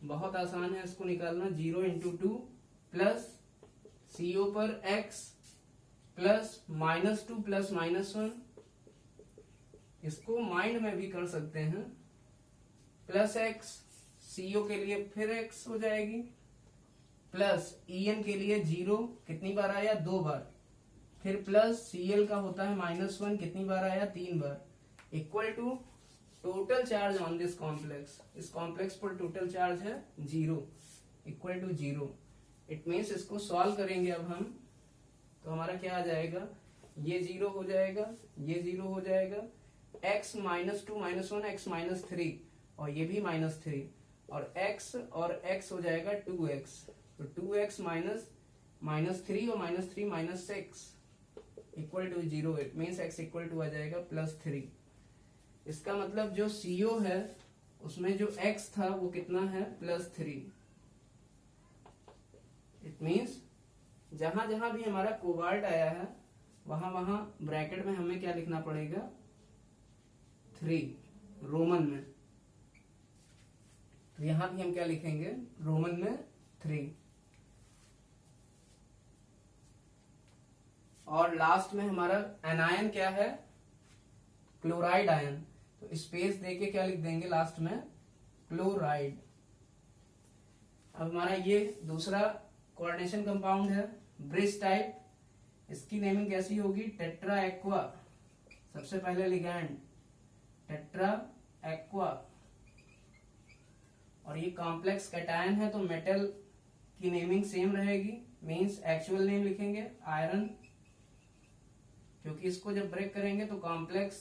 बहुत आसान है इसको निकालना। 0 इंटू 2 प्लस CO पर X प्लस -2 प्लस -1, इसको माइंड में भी कर सकते हैं, प्लस X, CO के लिए फिर X हो जाएगी, प्लस EN के लिए 0 कितनी बार आया 2 बार, फिर प्लस Cl का होता है -1 कितनी बार आया 3 बार, equal to total charge on this complex. इस कॉम्प्लेक्स पर टोटल चार्ज है 0, इक्वल टू 0। इट मीन्स इसको सॉल्व करेंगे अब हम, तो हमारा क्या आ जाएगा, ये 0 हो जाएगा, ये 0 हो जाएगा, x -2 -1 x -3, और ये भी -3, और x हो जाएगा 2x। तो 2x माइनस -3 और -3 -6 equal to 0। It means x equal to आ जाएगा +3। इसका मतलब जो CO है उसमें जो x था वो कितना है +3। इट मीन्स जहां जहां भी हमारा कोबाल्ट आया है वहां वहां ब्रैकेट में हमें क्या लिखना पड़ेगा 3 रोमन में। तो यहां भी हम क्या लिखेंगे रोमन में 3। और लास्ट में हमारा एनायन क्या है क्लोराइड आयन, तो स्पेस देके क्या लिख देंगे लास्ट में क्लोराइड। अब हमारा ये दूसरा कोऑर्डिनेशन कंपाउंड है ब्रिज टाइप, इसकी नेमिंग कैसी होगी टेट्रा एक्वा। सबसे पहले लिगैंड टेट्रा एक्वा, और ये कॉम्प्लेक्स कैटायन है तो मेटल की नेमिंग सेम रहेगी, मींस एक्चुअल नेम लिखेंगे आयरन, क्योंकि इसको जब ब्रेक करेंगे तो कॉम्प्लेक्स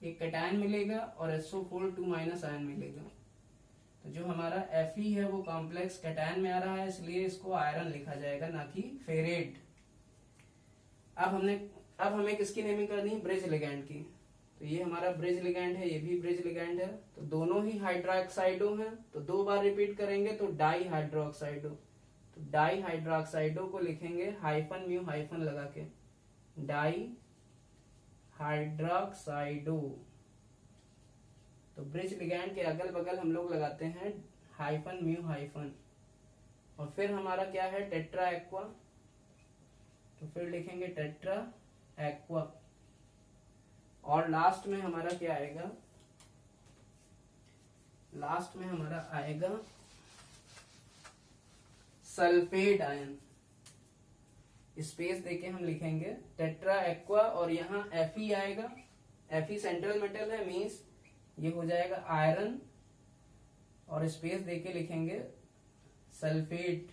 एक कैटायन मिलेगा और SO4 2- आयन मिलेगा। तो जो हमारा Fe है वो कॉम्प्लेक्स कैटायन में आ रहा है, इसलिए इसको आयरन लिखा जाएगा ना कि फेरेट। अब हमें किसकी नेमिंग करनी है ब्रिज लिगैंड की। तो ये हमारा ब्रिज लिगैंड है, ये भी ब्रिज लिगैंड है, तो दोनों ही हाइड्रोक्साइडो हैं, तो 2 बार रिपीट करेंगे तो डाई हाइड्रोक्साइडो। तो डाई हाइड्रोक्साइडो को लिखेंगे हाइफन म्यू हाइफन लगा के डाई हाइड्रोक्साइडो। तो ब्रिज लिगैंड के अगल बगल हम लोग लगाते हैं हाइफन म्यू हाइफन, और फिर हमारा क्या है टेट्रा एक्वा, तो फिर लिखेंगे टेट्रा एक्वा। और लास्ट में हमारा क्या आएगा, लास्ट में हमारा आएगा सल्फेट आयन। स्पेस देके हम लिखेंगे टेट्रा एक्वा, और यहाँ Fe आएगा, Fe सेंट्रल मेटल है, मीन्स ये हो जाएगा आयरन, और स्पेस देके लिखेंगे sulphate.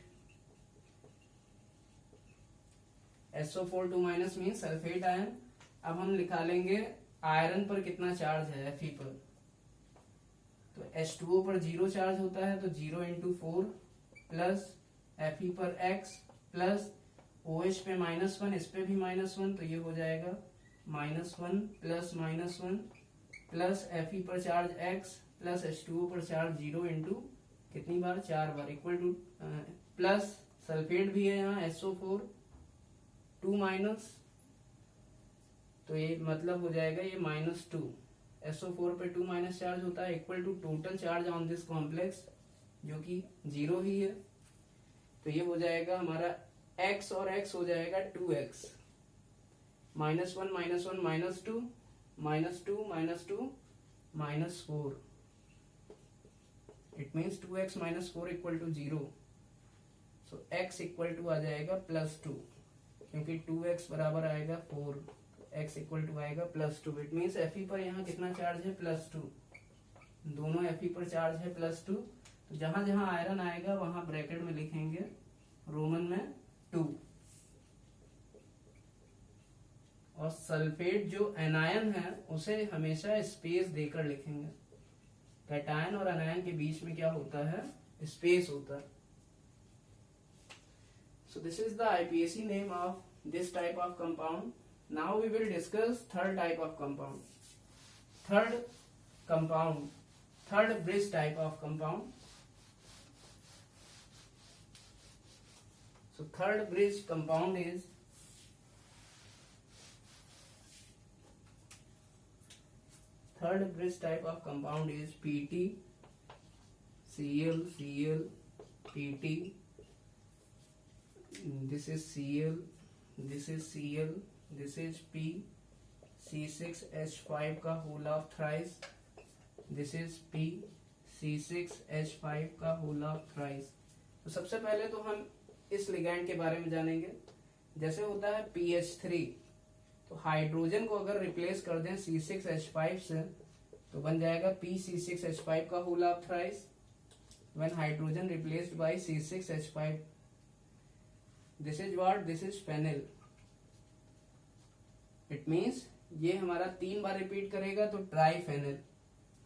SO4 2- means sulphate ion. अब हम लिखा लेंगे आयरन पर कितना चार्ज है Fe पर, तो H2O पर 0 चार्ज होता है, तो 0 इंटू 4 प्लस Fe पर X प्लस OH पे -1, इस पे भी -1, तो ये हो जाएगा -1 प्लस -1 प्लस Fe पर चार्ज X प्लस H2O पर चार्ज 0 इंटू कितनी बार 4 बार, इक्वल टू प्लस सल्फेट भी है यहाँ SO4 2-, तो ये मतलब हो जाएगा ये -2, SO4 पे 2- चार्ज होता है, equal to total charge on this complex जो कि 0 ही है। तो ये हो जाएगा हमारा x और x हो जाएगा 2x, -1 -1 -2 -2 -2 -4। It means 2x -4 equal to 0। So x equal to आ जाएगा +2, क्योंकि 2x बराबर आएगा 4, x इक्वल टू आएगा +2। इट मीन्स Fe पर यहाँ कितना चार्ज है +2, दोनों Fe पर चार्ज है +2। तो जहां जहां आयरन आएगा वहां ब्रैकेट में लिखेंगे रोमन में 2। और सल्फेट जो एनायन है उसे हमेशा स्पेस देकर लिखेंगे। कैटायन और एनायन के बीच में क्या होता है, स्पेस होता है। So this is the IPAC name of this type of compound. Now we will discuss third type of compound. Third bridge type of compound. So third bridge compound is PT, Cl, PT. This is Cl, this is Cl, this is P, C6H5 का whole of thrice, this is P, C6H5 का whole of thrice। तो सबसे पहले तो हम इस ligand के बारे में जानेंगे। जैसे होता है PH3, तो हाइड्रोजन को अगर रिप्लेस कर दें C6H5 से तो बन जाएगा PC6H5 का whole of thrice। When hydrogen replaced by C6H5, this is what? This is phenyl. It means ये हमारा 3 बार रिपीट करेगा तो ट्राइफेनिल,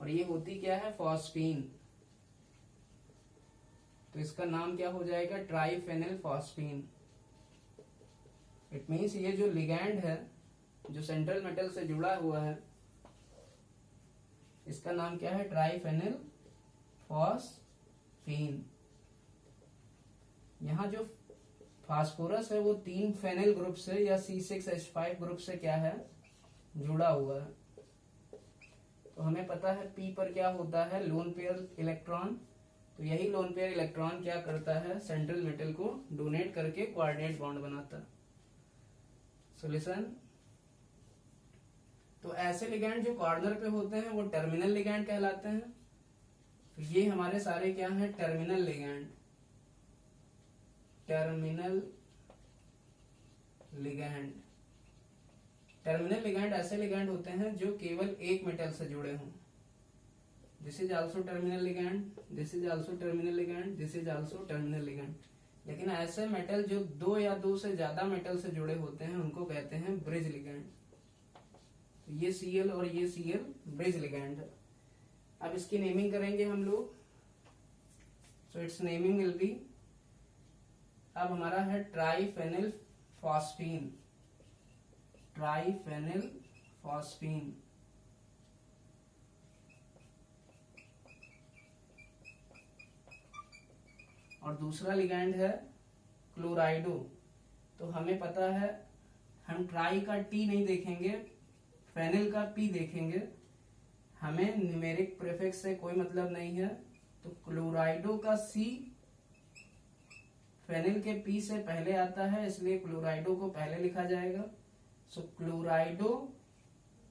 और ये होती क्या है, फॉस्फीन। तो इसका नाम क्या हो जाएगा, ट्राइफेनिल फॉस्फीन। इट मीन्स ये जो लिगैंड है जो सेंट्रल मेटल से जुड़ा हुआ है, इसका नाम क्या है, ट्राइफेनिल फॉस्फीन। यहाँ जो फास्फोरस है वो 3 फेनिल ग्रुप से या C6H5 ग्रुप से क्या है, जुड़ा हुआ है। तो हमें पता है P पर क्या होता है, लोन पेयर इलेक्ट्रॉन। तो यही लोन पेयर इलेक्ट्रॉन क्या करता है, सेंट्रल मेटल को डोनेट करके कोऑर्डिनेट बॉन्ड बनाता है। सॉल्यूशन। तो ऐसे लिगैंड जो कॉर्नर पे होते हैं वो टर्मिनल लिगैंड कहलाते हैं। तो ये हमारे सारे क्या हैं, टर्मिनल लिगैंड। टर्मिनल लिगैंड ऐसे लिगैंड होते हैं जो केवल एक मेटल से जुड़े हों। This is also terminal ligand, this is also terminal ligand, this is also terminal ligand. लेकिन ऐसे मेटल जो 2 या 2 से ज्यादा मेटल से जुड़े होते हैं उनको कहते हैं ब्रिज लिगैंड। तो ये Cl और ये Cl ब्रिज लिगैंड है। अब इसकी नेमिंग करेंगे हम लोग। So it's naming will be, अब हमारा है ट्राइफेनिल फॉस्फीन। और दूसरा लिगैंड है क्लोराइडो। तो हमें पता है हम ट्राई का टी नहीं देखेंगे, फेनिल का पी देखेंगे। हमें न्यूमेरिक प्रीफिक्स से कोई मतलब नहीं है। तो क्लोराइडो का सी फेनिल के पी से पहले आता है, इसलिए क्लोराइडो को पहले लिखा जाएगा। सो क्लोराइडो,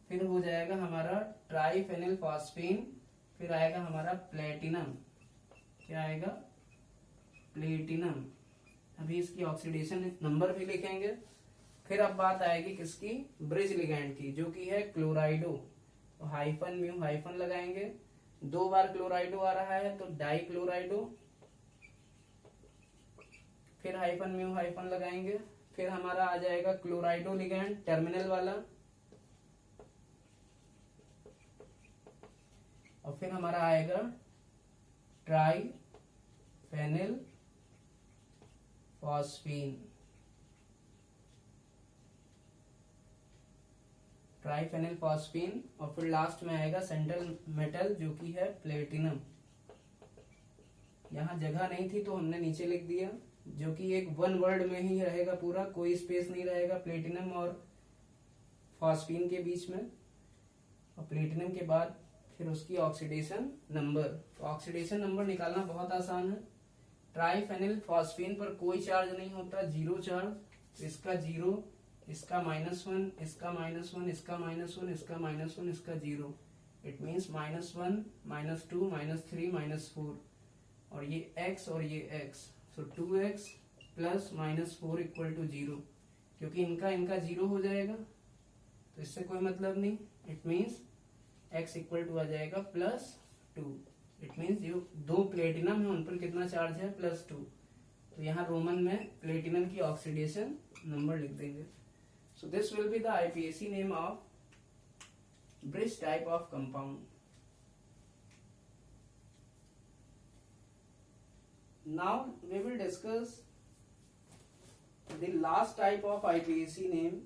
फिर हो जाएगा हमारा ट्राइफेनिल फॉस्फीन, फिर आएगा हमारा प्लेटिनम। क्या आएगा, प्लेटिनम। अभी इसकी ऑक्सीडेशन नंबर भी लिखेंगे। फिर अब बात आएगी किसकी, ब्रिज लिगैंड की, जो कि है क्लोराइडो। तो हाइफन म्यू हाइफन लगाएंगे। 2 बार क्लोराइडो आ रहा है तो डाई क्लोराइडो, फिर हाइफन म्यू हाइफन लगाएंगे। फिर हमारा आ जाएगा क्लोराइडो लिगैंड टर्मिनल वाला, और फिर हमारा आएगा ट्राइफेनिल फॉस्फीन। ट्राइफेनिल फॉस्फीन, और फिर लास्ट में आएगा सेंट्रल मेटल जो कि है प्लेटिनम। यहाँ जगह नहीं थी तो हमने नीचे लिख दिया, जो कि एक 1 वर्ड में ही रहेगा पूरा, कोई स्पेस नहीं रहेगा प्लेटिनम और फॉस्फीन के बीच में। और प्लेटिनम के बाद फिर उसकी ऑक्सीडेशन नंबर। तो ऑक्सीडेशन नंबर निकालना बहुत आसान है। ट्राइफेनिल फॉस्फीन पर कोई चार्ज नहीं होता, 0 चार्ज। तो इसका 0, इसका -1, इसका -1, इसका -1, इसका -1, इसका 0। इट मीन्स -1, -2, -3, -4, और ये x और ये x। So 2x plus -4 equal to 0, क्योंकि इनका 0 हो जाएगा तो इससे कोई मतलब नहीं। It means x equal to आ जाएगा +2। इट मीन्स जो 2 प्लेटिनम है उन पर कितना चार्ज है, +2। तो यहाँ रोमन में प्लेटिनम की ऑक्सीडेशन नंबर लिख देंगे। So this will be the IPAC name of bridge type of compound. Now we will discuss the last type of IPAC name.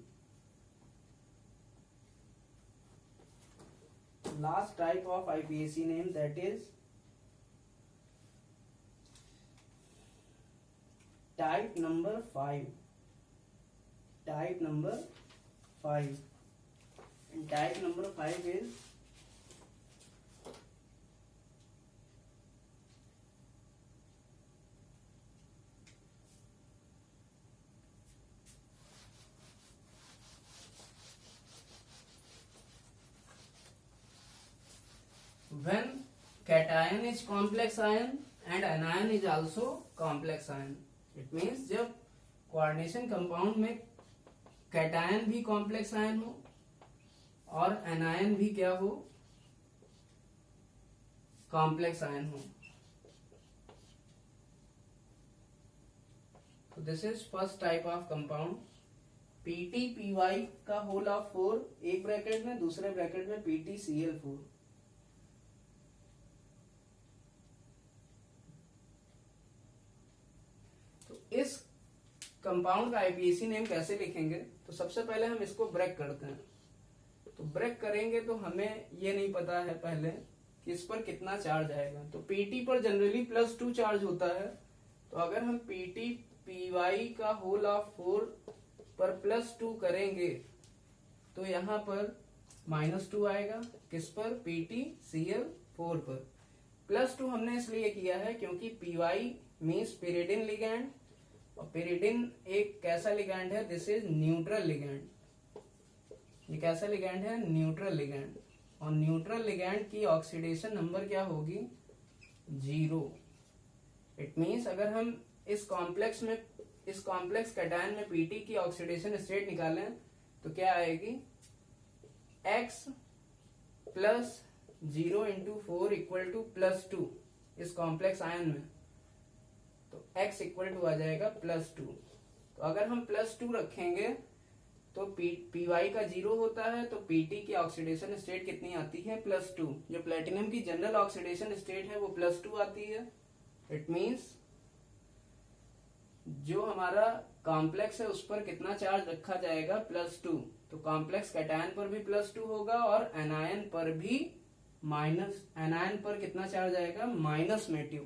Last type of IPAC name, that is type number 5. Type number 5. And type number 5 is when cation is complex ion and anion is also complex ion. It means जब coordination compound में cation भी complex ion हो और anion भी क्या हो, complex ion हो. So this is first type of compound. PTPY का whole of 4 एक ब्रैकेट में, दूसरे ब्रैकेट में PTCl4. इस कंपाउंड का आईपीएसी नेम कैसे लिखेंगे? तो सबसे पहले हम इसको ब्रेक करते हैं. तो ब्रेक करेंगे तो हमें ये नहीं पता है पहले कि इस पर कितना चार्ज आएगा. तो पीटी पर जनरली +2 चार्ज होता है. तो अगर हम पीटी पीवाई का होल ऑफ 4 पर +2 करेंगे तो यहाँ पर -2 आएगा. किस पर? PTCl4 पर. +2 हमने इसलिए किया है क्योंकि पीवाई मीन्स पेरिडिन लिगैंड, और पेरिडिन एक कैसा लिगैंड है? This is neutral ligand. ये कैसा लिगैंड है? Neutral ligand. और न्यूट्रल लिगैंड की ऑक्सीडेशन नंबर क्या होगी? 0. इट मीन्स अगर हम इस कॉम्प्लेक्स कैटायन में पीटी की ऑक्सीडेशन स्टेट निकालें तो क्या आएगी? x + 0 × 4 = +2 इस कॉम्प्लेक्स आयन में. तो x = आ जाएगा +2. तो अगर हम +2 रखेंगे तो पीवाई का 0 होता है, तो पीटी की ऑक्सीडेशन स्टेट कितनी आती है? +2. जो प्लेटिनम की जनरल ऑक्सीडेशन स्टेट है वो +2 आती है. इट मीन्स जो हमारा कॉम्प्लेक्स है उस पर कितना चार्ज रखा जाएगा? +2. तो कॉम्प्लेक्स कैटायन पर भी +2 होगा और एनायन पर भी एनायन पर कितना चार्ज आएगा? -2.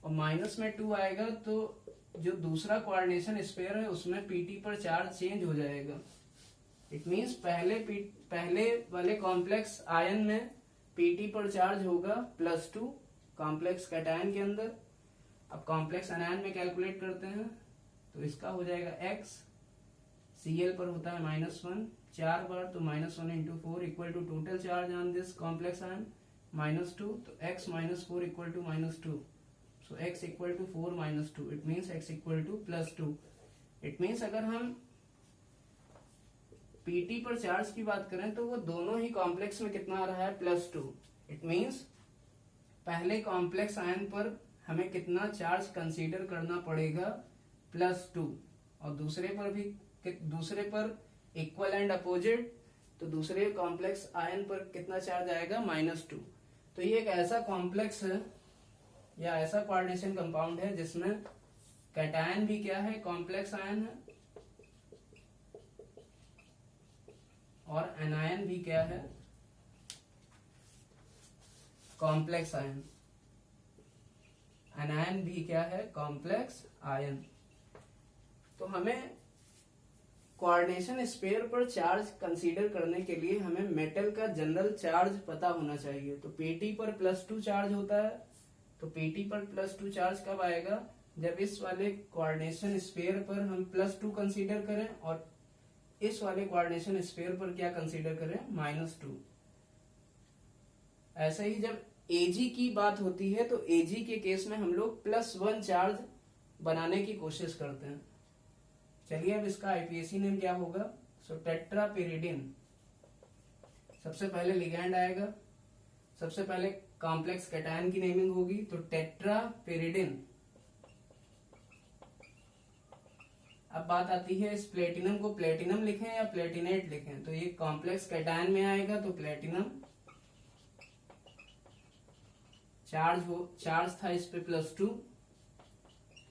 और -2 आएगा तो जो दूसरा कोऑर्डिनेशन स्फीयर है उसमें पीटी पर चार्ज चेंज हो जाएगा. इट मींस पहले वाले कॉम्प्लेक्स आयन में पीटी पर चार्ज होगा +2 कॉम्प्लेक्स कैटायन के अंदर. अब कॉम्प्लेक्स एनायन में कैलकुलेट करते हैं तो इसका हो जाएगा x, Cl पर होता है -1 4 बार, तो -1 × 4 = total charge on this complex ion -2. तो x - 4 = -2. So x = 4 - 2. It means x = +2. It means अगर हम Pt पर चार्ज की बात करें तो वो दोनों ही कॉम्प्लेक्स में कितना आ रहा है? +2. It means पहले कॉम्प्लेक्स आयन पर हमें कितना चार्ज कंसीडर करना पड़ेगा? +2. और दूसरे पर इक्वल एंड अपोजिट, तो दूसरे कॉम्प्लेक्स आयन पर कितना चार्ज आएगा? -2. तो ये एक ऐसा कॉम्प्लेक्स है या ऐसा कोऑर्डिनेशन कंपाउंड है जिसमें कैटायन भी क्या है? कॉम्प्लेक्स आयन है, और एनायन भी क्या है? Complex ion. एनायन भी क्या है? Complex ion. तो हमें कोऑर्डिनेशन स्फीयर पर चार्ज कंसीडर करने के लिए हमें मेटल का जनरल चार्ज पता होना चाहिए. तो पीटी पर +2 चार्ज होता है. तो पीटी पर +2 चार्ज कब आएगा? जब इस वाले कोऑर्डिनेशन स्फीयर पर हम +2 कंसीडर करें और इस वाले कोऑर्डिनेशन स्फीयर पर क्या कंसीडर करें? -2. ऐसे ही जब एजी की बात होती है तो एजी के केस में हम लोग +1 चार्ज बनाने की कोशिश करते हैं. चलिए अब इसका आईपीएसी नेम क्या होगा? सो टेट्रापेरिडिन. सबसे पहले लिगैंड आएगा, सबसे पहले कॉम्प्लेक्स कैटायन की नेमिंग होगी. तो टेट्रापेरिडिन अब बात आती है इस प्लेटिनम को प्लेटिनम लिखें या प्लेटिनेट लिखें। तो ये कॉम्प्लेक्स कैटायन में आएगा तो प्लेटिनम, चार्ज था इस पे +2,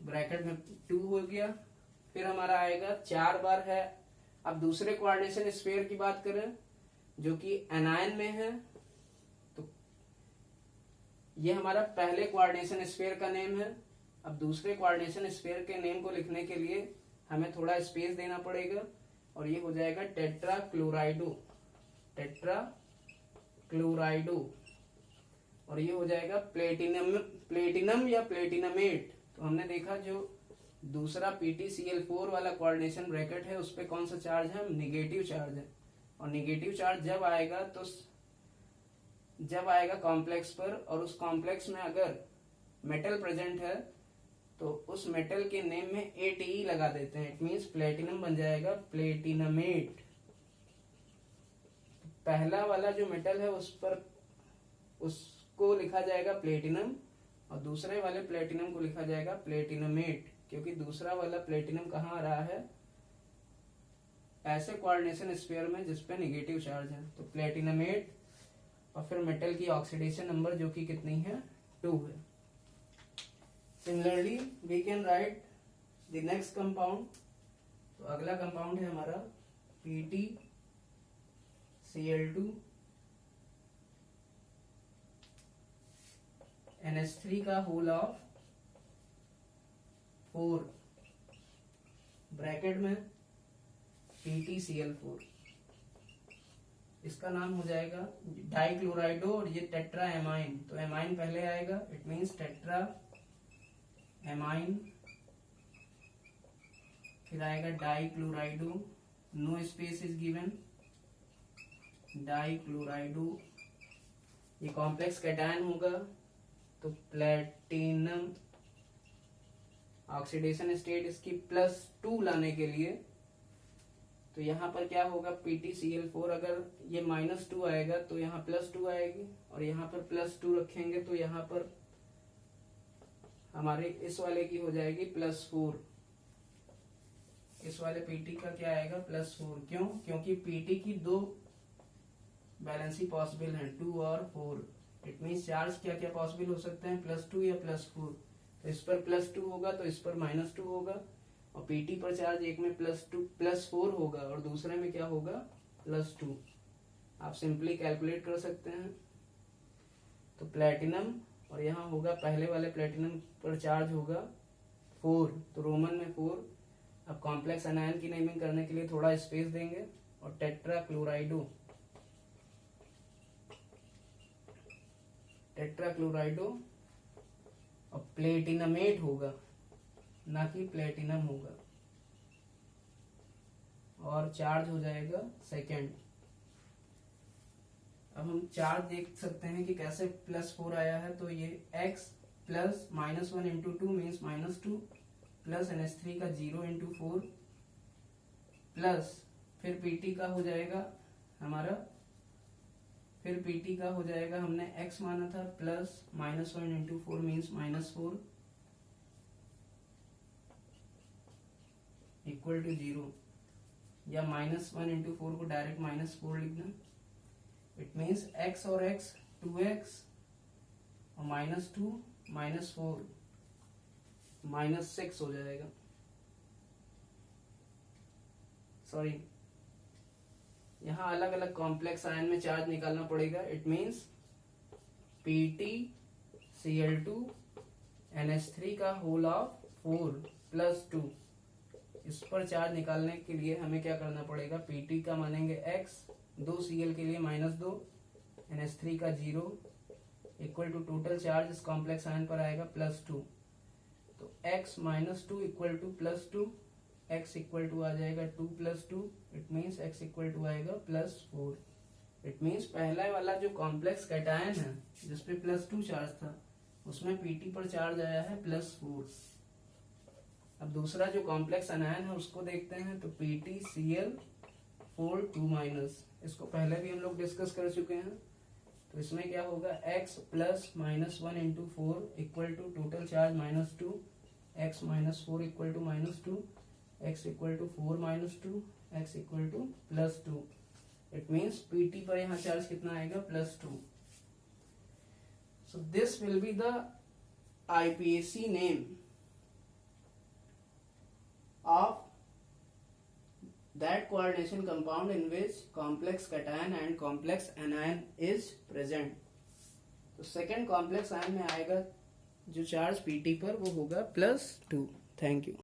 ब्रैकेट में 2 हो गया। फिर हमारा आएगा 4 बार है। अब दूसरे कोऑर्डिनेशन स्फीयर की बात करें जो कि एनायन में है, तो ये हमारा पहले कोऑर्डिनेशन स्फीयर का नेम है। अब दूसरे कोऑर्डिनेशन स्फीयर के नेम को लिखने के लिए हमें थोड़ा स्पेस देना पड़ेगा और ये हो जाएगा टेट्राक्लोराइडो, टेट्राक्लोराइडो। और ये हो जाएगा प्लेटिनम या प्लेटिनमेट। तो हमने देखा जो दूसरा PtCl4 वाला कोऑर्डिनेशन ब्रैकेट है उस पे कौन सा चार्ज है, निगेटिव चार्ज है। और निगेटिव चार्ज जब आएगा तो जब आएगा कॉम्प्लेक्स पर और उस कॉम्प्लेक्स में अगर मेटल प्रेजेंट है तो उस मेटल के नेम में ATE लगा देते हैं। इट मीन्स प्लेटिनम बन जाएगा प्लेटिनमेट। पहला वाला जो मेटल है उस पर उसको लिखा जाएगा प्लेटिनम और दूसरे वाले प्लेटिनम को लिखा जाएगा प्लेटिनमेट, क्योंकि दूसरा वाला प्लेटिनम कहाँ आ रहा है, ऐसे कोऑर्डिनेशन स्फीयर में जिसपे निगेटिव चार्ज है। तो प्लेटिनमेट और फिर मेटल की ऑक्सीडेशन नंबर जो कि कितनी है, 2 है। Similarly we can write the next compound. तो अगला कंपाउंड है हमारा PtCl2 NH3 का होल ऑफ 4 ब्रैकेट में PtCl4। इसका नाम हो जाएगा डाइक्लोराइडो और ये टेट्रा एमाइन। तो एमाइन पहले आएगा, इट मीन्स टेट्रा एमाइन। फिर आएगा डाइक्लोराइडो, नो स्पेस इज गिवन, डाइक्लोराइडो। ये कॉम्प्लेक्स कैटायन होगा तो प्लेटिनम, ऑक्सीडेशन स्टेट इसकी +2 लाने के लिए तो यहाँ पर क्या होगा, PtCl4 अगर ये -2 आएगा तो यहाँ +2 आएगी और यहाँ पर +2 रखेंगे तो यहाँ पर हमारे इस वाले की हो जाएगी +4। इस वाले Pt का क्या आएगा, +4। क्यों, क्योंकि Pt की 2 बैलेंसी पॉसिबल है, 2 और 4। इट मीन्स चार्ज क्या क्या पॉसिबल हो सकते हैं, +2 या +4। तो इस पर +2 होगा तो इस पर -2 होगा और Pt पर चार्ज एक में +4 होगा और दूसरे में क्या होगा, +2। आप सिंपली कैलकुलेट कर सकते हैं। तो प्लेटिनम और यहाँ होगा पहले वाले प्लेटिनम पर चार्ज होगा 4, तो रोमन में 4। अब कॉम्प्लेक्स एनायन की नेमिंग करने के लिए थोड़ा स्पेस देंगे और टेट्राक्लोराइडो, टेट्राक्लोराइडो और प्लेटिनमेट होगा, ना कि प्लेटिनम होगा। और चार्ज हो जाएगा 2। अब हम चार्ज देख सकते हैं कि कैसे +4 आया है। तो ये x plus -1 into 2 means -2 plus NH3 का 0 इंटू 4 प्लस फिर Pt का हो जाएगा हमारा, फिर Pt का हो जाएगा, हमने x माना था, plus -1 into 4 means -4 equal to 0, या -1 इंटू 4 को डायरेक्ट -4 लिखना। इट मीन्स x और x 2x और -2 -4 -6 हो जाएगा। सॉरी, यहां अलग अलग कॉम्प्लेक्स आयन में चार्ज निकालना पड़ेगा। इट मीन्स PtCl2 NH3 का होल ऑफ 4 + 2। इस पर चार्ज निकालने के लिए हमें क्या करना पड़ेगा, Pt का मानेंगे x, 2 Cl के लिए -2, NH3 का 0 इक्वल टू टोटल चार्ज इस कॉम्प्लेक्स आयन पर आएगा +2। तो x -2 equal to +2, x equal to आ जाएगा 2 + 2। It means x equal to आएगा +4। इट मीन्स पहला वाला जो कॉम्प्लेक्स कैटायन है जिसपे +2 चार्ज था उसमें Pt पर चार्ज आया है +4। अब दूसरा जो कॉम्प्लेक्स एनायन है उसको देखते हैं। तो PtCl4 2-, इसको पहले भी हम लोग डिस्कस कर चुके हैं। तो इसमें क्या होगा, x plus -1 into 4 equal to total charge -2, x -4 equal to -2 x equal to 4 minus 2, x equal to +2। It means Pt पर यहाँ चार्ज कितना आएगा, +2। So this will be the IPAC name of that coordination compound in which complex cation and complex anion is present। तो second complex ion में आएगा जो charge Pt पर, वो होगा +2। Thank you.